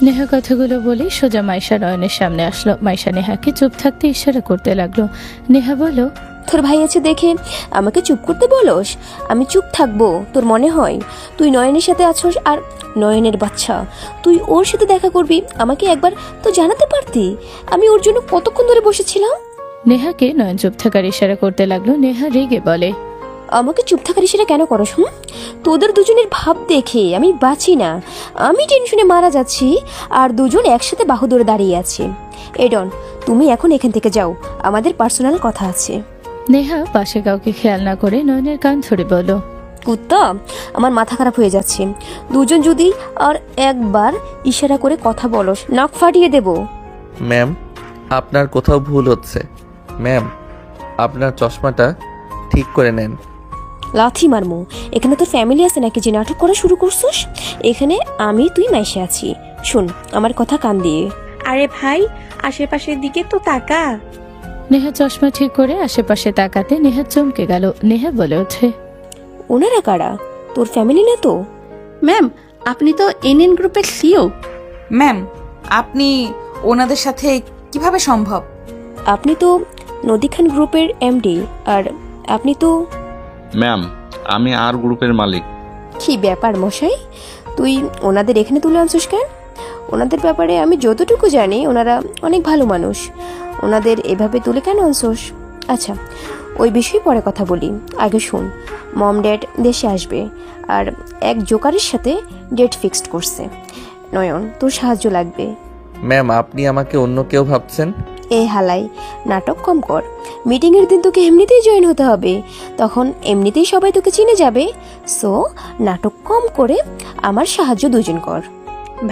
নেহা কথাগুলো বলে সোজা মাইশা নয়নের সামনে আসলো। মাইশা নেহাকে চুপ থাকতে ইশারা করতে লাগলো। নেহা বলল, তোর ভাই আছে দেখে আমাকে চুপ করতে বলস? আমি চুপ থাকবো? তোর মনে হয় তুই নয়নের সাথে আছস আর নয়নের বাচ্চা, তুই ওর সাথে দেখা করবি, আমাকে একবার তো জানাতে পারতি। আমি ওর জন্য কতক্ষণ ধরে বসেছিলাম। নেহাকে নয়ন চুপ থাকার ইশারা করতে লাগলো। নেহা রেগে বলে, আমাকে চুপ থাকার ইশারা কেন করস? তোদের দুজনের ভাব দেখে আমি বাঁচি না। আমি টেনশনে মারা যাচ্ছি আর দুজন একসাথে বাহু ধরে দাঁড়িয়ে আছে। এডন, তুমি এখন এখান থেকে যাও, আমাদের পার্সোনাল কথা আছে। নেহা পাশে কাউকে খেয়াল না করে নয়নের কান ধরে বলল, কুত্তা, আমার মাথা খারাপ হয়ে যাচ্ছে। দুজন যদি আর একবার ইশারা করে কথা বলস, নাক ফাটিয়ে দেব। ম্যাম, আপনার কোথাও ভুল হচ্ছে। ম্যাম, আপনার চশমাটা ঠিক করে নেন। লাথি মারমু। এখানে তোর ফ্যামিলি আছে নাকি যে নাটক করা শুরু করছিস? এখানে আমি, তুই, মাইশা আছি। শোন আমার কথা কান দিয়ে। আরে ভাই, আশেপাশের দিকে তো তাকা। নেহা চশমা ঠিক করে আশেপাশে তাকাতে নেহা চমকে গেল। নেহা বলে ওঠে, ওনারা কারা? তোর ফ্যামিলি না তো? ম্যাম, আপনি তো এনএন গ্রুপের সিও। ম্যাম, আপনি ওনাদের সাথে কিভাবে সম্ভব? আপনি তো নদী খান গ্রুপের এমডি, আর আপনি তো... ম্যাম, আমি আর গ্রুপের মালিক। কি ব্যাপার মশাই, তুই ওনাদের এখানে তুলে আনছিস কেন? ওনাদের ব্যাপারে আমি যতটুকু জানি ওনারা অনেক ভালো মানুষ। ওনাদের এভাবে তুলে কেন আনছোস? আচ্ছা, ওই বিষয়ে পরে কথা বলি। আগে শোন, মম ড্যাড দেশে আসবে আর এক জোকারের সাথে ডেট ফিক্সড করছে। নয়ন, তোর সাহায্য লাগবে। ম্যাম, আপনি আমাকে অন্য কেউ ভাবছেন? এ হালাই, নাটক কম কর। মিটিংয়ের দিন তোকে এমনিতেই জয়েন হতে হবে, তখন এমনিতেই সবাই তোকে চিনে যাবে। সো নাটক কম করে আমার সাহায্য দুজন কর।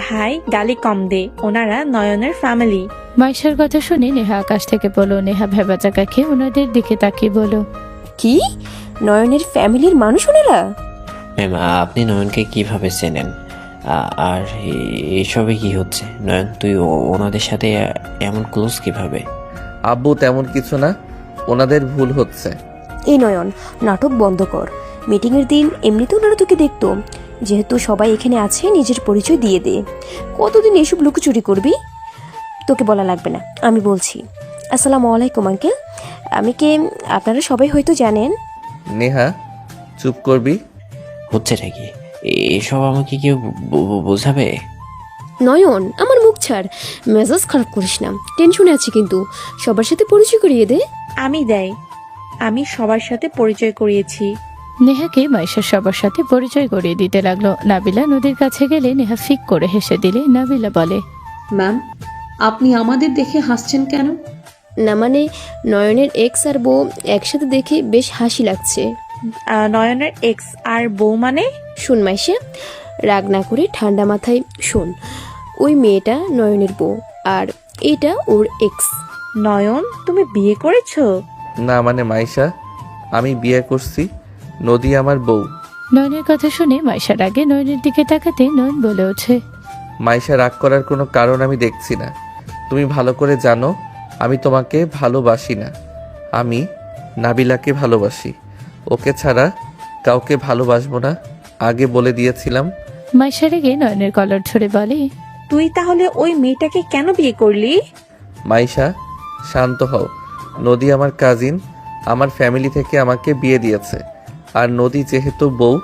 ভাই, গালি কম দে, ওনারা নয়নের ফ্যামিলি। মাইশার কথা শুনে নেহা আকাশ থেকে বলো। নেহা ভেবাচাকা খেয়ে ওনাদের দিকে তাকিয়ে বলো, কি? নয়নের ফ্যামিলির মানুষ ওনারা? ম্যাম, আপনি নয়নকে কিভাবে চেনেন? আর এসবে কি হচ্ছে? নয়ন, তুই ওনাদের সাথে এমন ক্লোজ কিভাবে? আব্বু, তেমন কিছু না, ওনাদের ভুল হচ্ছে। এই নয়ন, নাটক বন্ধ কর। মিটিংয়ের দিন এমনিতে ওনারা তোকে দেখতো। যেহেতু সবাই এখানে আছে, নিজের পরিচয় দিয়ে দে। কতদিন এসব লুকোচুরি করবি? তোকে বলা লাগবে না, আমি বলছি। আসসালামু আলাইকুম আঙ্কেল। আমি কে আপনারা সবাই হয়তো জানেন। নেহা, চুপ করবি? হচ্ছেটা কি এসব? আমাকে কেউ বোঝাবে? নয়ন, আমার মুখ ছাড়, মেজাজ খারাপ করিস না। টেনশনে আছি কিন্তু, সবার সাথে পরিচয় করিয়ে দে। আমি সবার সাথে পরিচয় করিয়েছি। নেহাকে মাইশা সবার সাথে পরিচয় করিয়ে দিতে লাগলো। নাবিলা নদীর কাছে গেলে নেহা ফিক করে হেসে দিলে নাবিলা বলে, ম্যাম, আপনি আমাদের দেখে হাসছেন কেন? না মানে, নয়নের এক্স আর বউ একসাথে দেখে বেশ হাসি লাগছে। নয়নের এক্স আর বউ মানে? শোন মাইশা, রাগ না করে ঠান্ডা মাথায় শোন। ওই মেয়েটা নয়নের বউ আর এটা ওর এক্স। নয়ন, তুমি বিয়ে করেছো? না মানে মাইশা, আমি বিয়ে করছি, নদী আমার বউ। নয়নের কথা শুনে মাইশা রাগে নয়নের দিকে তাকাতে নয়ন বলে ওঠে, মাইশা, রাগ করার কোনো কারণ আমি দেখছি না। তুমি ভালো করে জানো আমি তোমাকে ভালোবাসি না। আমি নাবিলাকে ভালোবাসি, ওকে ছাড়া কাউকে ভালোবাসবো না, আগে বলে দিয়েছিলাম। মাইশা রেগে নয়নের কলার ধরে বলে, তুই তাহলে ওই মেয়েটাকে কেন বিয়ে করলি? মাইশা, শান্ত হও। নদী আমার কাজিন, আমার ফ্যামিলি থেকে আমাকে বিয়ে দিয়েছে, আর নদী যেহেতু বউ,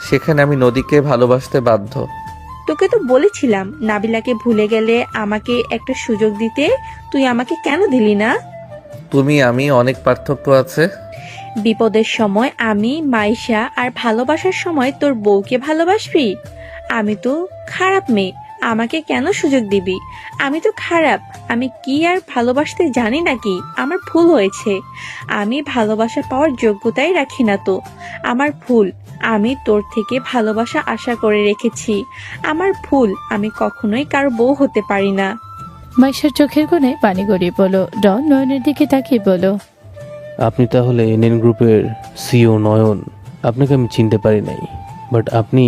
সেখানে আমি নদীকে ভালোবাসতে বাধ্য। তোকে তো বলেছিলাম নাবিলাকে ভুলে গেলে আমাকে একটা সুযোগ দিতে, তুই আমাকে কেন দিলি না? তুমি আমি অনেক পার্থক্য আছে। বিপদের সময় আমি, মাইশা, আর ভালোবাসার সময় তোর বউকে ভালোবাসবি? আমি তো খারাপ মেয়ে, আমাকে কেন সুযোগ দিবি? আমি তো খারাপ, আমি কি আর ভালোবাসতে জানি নাকি? আমার ভুল হয়েছে, আমি ভালোবাসা পাওয়ার যোগ্যতাই রাখি না তো। আমার ভুল, আমি তোর থেকে ভালোবাসা আশা করে রেখেছি। আমার ভুল, আমি কখনোই কারো বউ হতে পারি না। মাইশার চোখের কোণে পানি গড়িয়ে পড়লো। ডন নয়নের দিকে তাকিয়ে বলো, আপনি তাহলে এনএন গ্রুপের সিও নয়ন? আপনাকে আমি চিনতে পারি নাই, বাট আপনি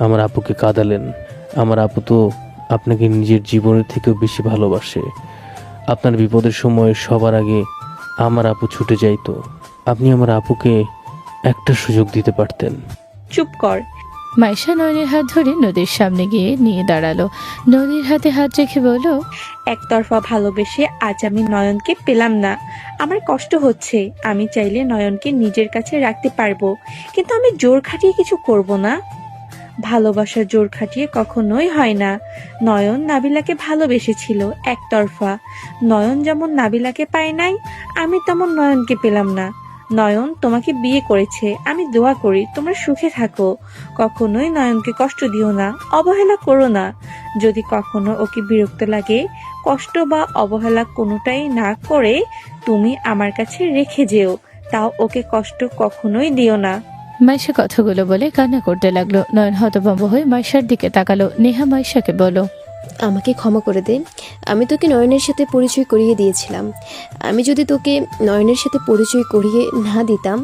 আমার আপুকে কাঁদালেন। আমার আপু তো আপনাকে নিজের জীবনের থেকেও বেশি ভালোবাসে। আপনার বিপদের সময় সবার আগে আমার আপু ছুটে যাইতো। আপনি আমার আপুকে একটা সুযোগ দিতে পারতেন। চুপ কর। মাইশা নয়নের হাত ধরে নদীর সামনে গিয়ে নিয়ে দাঁড়ালো। নদীর হাতে হাত রেখে বলল, একতরফা ভালোবেসে আজ আমি নয়নকে পেলাম না, আমার কষ্ট হচ্ছে। আমি চাইলে নয়নকে নিজের কাছে রাখতে পারবো, কিন্তু আমি জোর খাটিয়ে কিছু করব না। ভালোবাসা জোর খাটিয়ে কখনোই হয় না। নয়ন নাবিলাকে ভালোবেসেছিল একতরফা। নয়ন যেমন নাবিলাকে পায় নাই, আমি তেমন নয়নকে পেলাম না। নয়ন তোমাকে বিয়ে করেছে, আমি দোয়া করি তোমরা সুখে থাকো। কখনোই নয়নকে কষ্ট দিও না, অবহেলা করো না। যদি কখনো ওকে বিরক্ত লাগে, কষ্ট বা অবহেলা কোনোটাই না করে তুমি আমার কাছে রেখে যেও, তাও ওকে কষ্ট কখনোই দিও না। মাইশা কথাগুলো বলে কান্না করতে লাগলো। নয়ন হতভম্ব হয়ে মাইশার দিকে তাকালো। নেহা মাইশাকে বলল, আমাকে ক্ষমা করে দে, আমি তোকে নয়নের সাথে পরিচয় করিয়ে দিয়েছিলাম। আমি যদি তোকে নয়নের সাথে পরিচয় করিয়ে না দিতাম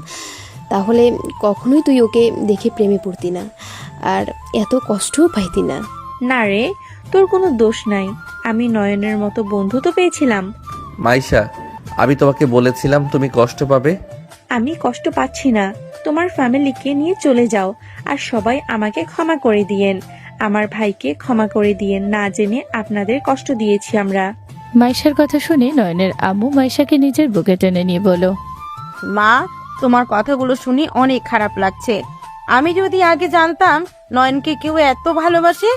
তাহলে কখনোই তুই ওকে দেখে প্রেমে পড়তি না, আর এত কষ্টও পাইতি না। না রে, তোর কোনো দোষ নাই। আমি নয়নের মতো বন্ধু তো পেয়েছিলাম। মাইশা, আমি তোমাকে বলেছিলাম তুমি কষ্ট পাবে। আমি কষ্ট পাচ্ছি না। তোমার ফ্যামিলিকে নিয়ে চলে যাও, আর সবাই আমাকে ক্ষমা করে দিয়েন। আমার ভাইকে ক্ষমা করে দিয়েন, না জেনে আপনাদের কষ্ট দিয়েছি আমরা। মাইশার কথা শুনে নয়নের আম্মু মাইশাকে নিজের বুকে টেনে নিয়ে বলল, মা, তোমার কথাগুলো শুনে অনেক খারাপ লাগছে। আমি যদি আগে জানতাম নয়নকে কেউ এত ভালোবাসে,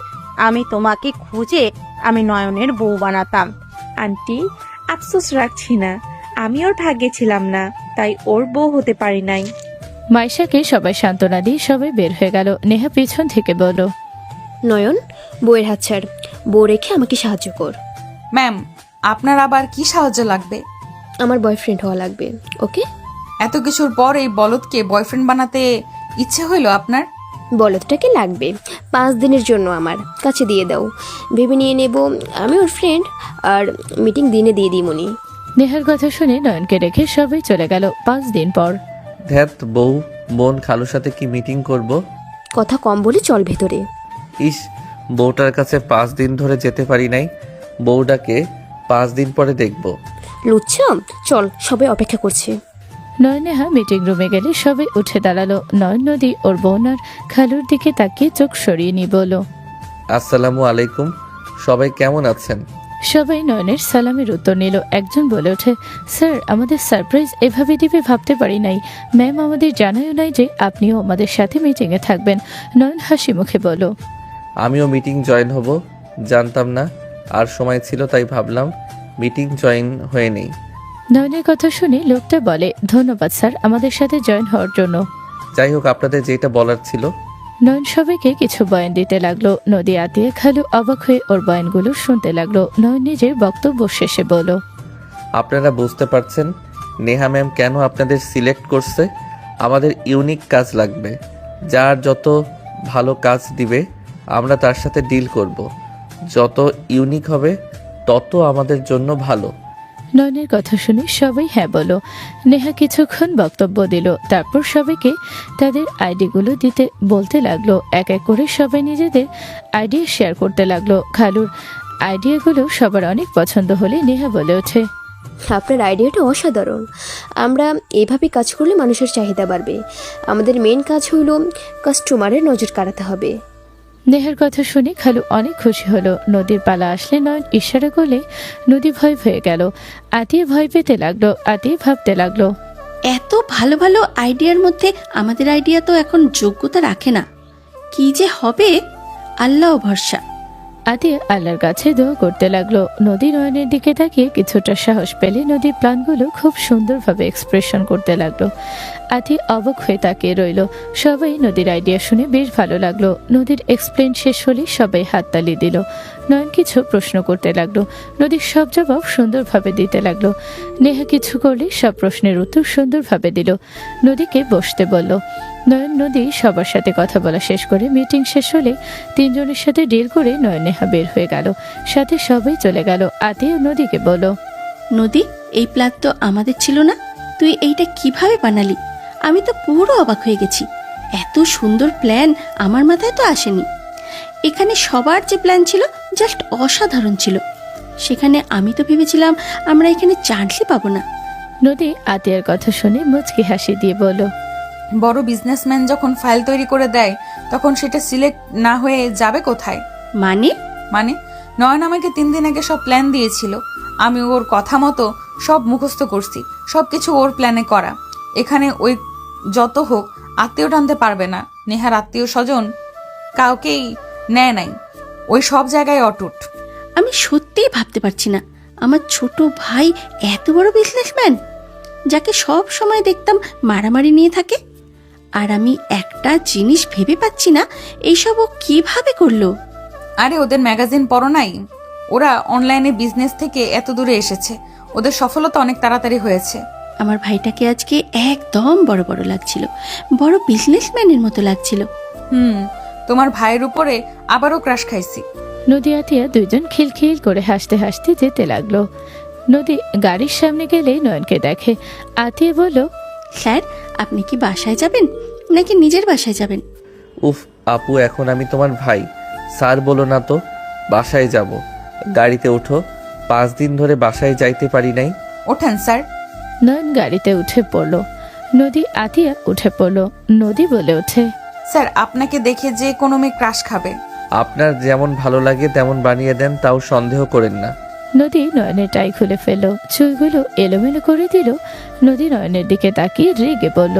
আমি তোমাকে খুঁজে আমি নয়নের বউ বানাতাম। আন্টি, আফসোস রাখছি না, আমি ওর ভাগ্যে ছিলাম না, তাই ওর বউ হতে পারি নাই। মাইশাকে সবাই সান্ত্বনা দিয়ে সবাই বের হয়ে গেল। নেহা পিছন থেকে বলল, নয়ন, বউয়ের হাত ছাড়, বউ রেখে আমাকে সাহায্য কর। ম্যাম, আপনার আবার কি সাহায্য লাগবে? আমার বয়ফ্রেন্ড হওয়া লাগবে, ওকে? এত কিছুর পর এই বলদকে বয়ফ্রেন্ড বানাতে ইচ্ছে হইল আপনার? বলদটাকে লাগবে 5 দিনের জন্য, আমার কাছে দিয়ে দাও। ভেবে নিয়ে নেব আমি ওর ফ্রেন্ড, আর মিটিং দিনে দিয়ে দিই মনি। নেহার কথা শুনে নয়নকে রেখে সবাই চলে গেল। 5 দিন পর। ধ্যাত, বউ বোন খালুর সাথে কি মিটিং করব? কথা কম বলে চল ভেতরে। ইস, বউটার কাছে 5 দিন ধরে যেতে পারি নাই। বউটাকে 5 দিন পরে দেখব। লুচ্ছা, চল, সবাই অপেক্ষা করছে। নয়নেহা মিটিং রুমে গেলে সবাই উঠে দাঁড়ালো। নয়ন নদী ওর বোন আর খালুর দিকে তাকিয়ে চোখ সরিয়ে নিয়ে বলল, আসসালামু আলাইকুম, সবাই কেমন আছেন? সবাই নয়নের সালামের উত্তর নিল। একজন বলে ওঠে, স্যার, আমাদের সারপ্রাইজ এভাবে দিবে ভাবতে পারি নাই। ম্যাম আমাদের জানায়ও নাই যে আপনিও আমাদের সাথে মিটিংয়ে থাকবেন। নয়ন হাসি মুখে বলল, আমিও মিটিং জয়েন হব, জানতাম না আর সময় ছিল তাই ভাবলাম মিটিং জয়েন হয়ে নেই। নয়নের কথা শুনে লোকটা বলে, ধন্যবাদ স্যার আমাদের সাথে জয়েন হওয়ার জন্য। যাই হোক, আপনাদের যেটা বলার ছিল। নয়ন সবাইকে কিছু বয়ান দিতে লাগলো। নদী আতিয়ে খালু অবাক হয়ে ওর বয়ানগুলো শুনতে লাগলো। নয়ন নিজের বক্তব্য শেষে বলল, আপনারা বুঝতে পারছেন নেহা ম্যাম কেন আপনাদের সিলেক্ট করছে? আমাদের ইউনিক কাজ লাগবে, যার যত ভালো কাজ দিবে আমরা তার সাথে ডিল করব। যত ইউনিক হবে তত আমাদের জন্য ভালো। নয়নের কথা শুনে সবাই হ্যাঁ বলো। নেহা কিছুক্ষণ বক্তব্য দিল, তারপর সবাইকে তাদের আইডিগুলো দিতে বলতে লাগলো। এক এক করে সবাই নিজেদের আইডিয়া শেয়ার করতে লাগলো। খালুর আইডিয়াগুলো সবার অনেক পছন্দ হলে নেহা বলে ওঠে, আপনার আইডিয়াটা অসাধারণ। আমরা এইভাবে কাজ করলে মানুষের চাহিদা বাড়বে। আমাদের মেন কাজ হইল কাস্টমারের নজর কাড়াতে হবে। নেহার কথা শুনে খালু অনেক খুশি হলো। নদীর পালা আসলে নয়ন ইশারা করলে নদী ভয় হয়ে গেল। আতিয়ে ভয় পেতে লাগলো। আতিয়ে ভাবতে লাগলো, এত ভালো ভালো আইডিয়ার মধ্যে আমাদের আইডিয়া তো এখন যোগ্যতা রাখে না। কি যে হবে, আল্লাহ ভরসা। আতিয়ে আল্লাহর কাছে দোয়া করতে লাগলো। নদী নয়নের দিকে তাকিয়ে কিছুটা সাহস পেলে নদীর প্ল্যানগুলো খুব সুন্দরভাবে এক্সপ্রেশন করতে লাগলো। আতি অবাক হয়ে তাকিয়ে রইল। সবাই নদীর আইডিয়া শুনে বেশ ভালো লাগলো। নদীর এক্সপ্লেন শেষ হলে সবাই হাততালি দিল। নয়ন কিছু প্রশ্ন করতে লাগলো। নদীর সব জবাব সুন্দরভাবে দিতে লাগলো। নেহা কিছু করলে সব প্রশ্নের উত্তর সুন্দরভাবে দিল। নদীকে বসতে বলল। নয়ন নদী সবার সাথে কথা বলা শেষ করে মিটিং শেষ হলে 3 জনের সাথে ডিল করে নয়ন নেহা বের হয়ে গেল। সাথে সবাই চলে গেল। আতি নদীকে বলল, নদী, এই প্ল্যান তো আমাদের ছিল না, তুই এইটা কিভাবে বানালি? আমি তো পুরো অবাক হয়ে গেছি। এত সুন্দর প্ল্যান আমার মাথায় তো আসেনি। এখানে সবার যে প্ল্যান ছিল জাস্ট অসাধারণ ছিল। সেখানে আমি তো ভেবেছিলাম আমরা এখানে চান্সই পাবো না। নদী আতিয়ার কথা শুনে মুচকি হাসি দিয়ে বলল, বড় বিজনেসম্যান যখন ফাইল তৈরি করে দেয় তখন সেটা সিলেক্ট না হয়ে যাবে কোথায়? মানে নয়ন আমাকে 3 দিন আগে সব প্ল্যান দিয়েছিল। আমি ওর কথা মতো সব মুখস্থ করছি। সবকিছু ওর প্ল্যানে করা। এখানে ওই যত হোক আত্মীয় টানতে পারবে না। নেহার আত্মীয় স্বজন কাউকেই নেয় নাই, ওই সব জায়গায় অটুট। আমি সত্যিই ভাবতে পারছি না আমার ছোট ভাই এত বড় বিজনেসম্যান, যাকে সব সময় দেখতাম মারামারি নিয়ে থাকে। আর আমি একটা জিনিস ভেবে পাচ্ছি না এইসব ও কিভাবে করলো। আরে ওদের ম্যাগাজিন পড়ো নাই? ওরা অনলাইনে বিজনেস থেকে এত দূরে এসেছে, ওদের সফলতা অনেক তাড়াতাড়ি হয়েছে। আমার ভাইটাকে আজকে একদম বড় বড় লাগছিল, বড় বিজনেসম্যানের মতো লাগছিল। তোমার ভাইয়ের উপরে আবারও ক্রাশ খাইছি। নদী আতিয়া দুইজন খিলখিল করে হাসতে হাসতে যেতে লাগলো। নদী গাড়ির সামনে গেলেই নয়নকে দেখে। আতিয়া বলল, স্যার আপনি কি বাসায় যাবেন নাকি নিজের বাসায় যাবেন? উফ আপু, এখন আমি তোমার ভাই, স্যার বলো না তো। বাসায় যাব, গাড়িতে ওঠো। 5 দিন ধরে বাসায় যাইতে পারি নাই। ওঠেন স্যার। নয়ন গাড়িতে উঠে পড়লো। নদী আতিয়া উঠে পড়লো। নদী বলে ওঠে, স্যার আপনাকে দেখে যে কোনো মেয়ে ক্রাশ খাবে। আপনার যেমন ভালো লাগে তেমন বানিয়ে দেন, তাও সন্দেহ করেন না। নদী নয়নের টাই খুলে ফেললো, চুলগুলো এলোমেলো করে দিল। নদী নয়নের দিকে তাকিয়ে রেগে বলল,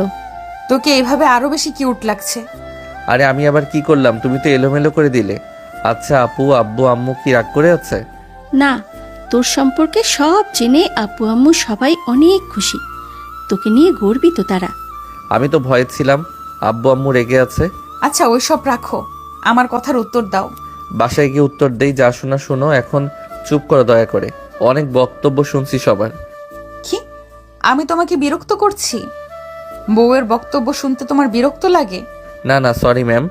তোকে এইভাবে আরো বেশি কিউট লাগছে। আরে আমি আবার কি করলাম? তুমি তো এলোমেলো করে দিলে। আচ্ছা আপু, আব্বু আম্মু কি রাগ করে আছে? না, তোর সম্পর্কে সব জেনে আব্বু আম্মু সবাই অনেক খুশি, তোকে নিয়ে গর্বিত তারা। আমি তো ভয়ে ছিলাম আব্বু আম্মু রেগে আছে। আচ্ছা ওইসব রাখো, আমার কথার উত্তর দাও। বাসায় গিয়ে উত্তর দেই, যা শোনা শোনো, এখন চুপ করো দয়া করে। অনেক বক্তব্য শুনছি সবার। কি আমি তোমাকে বিরক্ত করছি? বউয়ের বক্তব্য শুনতে তোমার বিরক্ত লাগে? না না, সরি ম্যাম,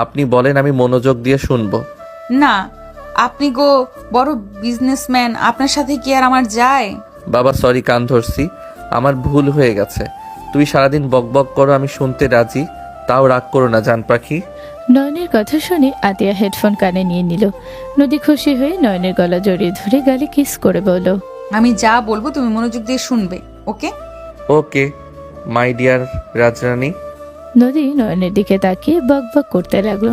আপনি বলেন, আমি মনোযোগ দিয়ে শুনবো। না, আপনি গো বড় বিজনেসম্যান, আপনার সাথে কি আর আমার যায়? বাবা সরি, কান ধরছি, আমার ভুল হয়ে গেছে। তুমি সারাদিন বক বক করো, আমি শুনতে রাজি, তাও রাগ করো না জান পাখি। নয়নের কথা শুনে আতিয়া হেডফোন কানে নিয়ে নিল। নদী খুশি হয়ে নয়নের গলা জড়িয়ে ধরে গালে কিস করে বলল, আমি যা বলবো তুমি মনোযোগ দিয়ে শুনবে, ওকে? ওকে মাই ডিয়ার রাজরানী। নদী নয়নের দিকে তাকিয়ে বক বক করতে লাগলো।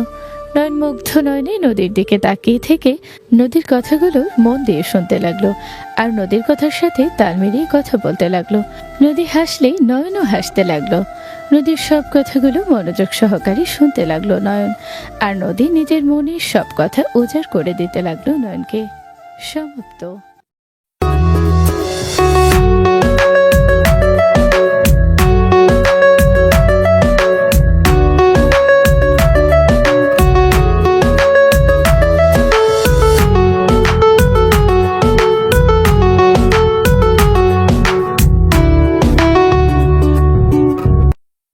নয়ন মুগ্ধ নয়নে নদীর দিকে তাকিয়ে থেকে নদীর কথাগুলো মন দিয়ে শুনতে লাগলো, আর নদীর কথার সাথে তাল মিলিয়ে কথা বলতে লাগলো। নদী হাসলেই নয়নও হাসতে লাগলো। নদীর সব কথাগুলো মনোযোগ সহকারে শুনতে লাগলো নয়ন, আর নদী নিজের মনের সব কথা উজাড় করে দিতে লাগলো নয়নকে। সমাপ্ত।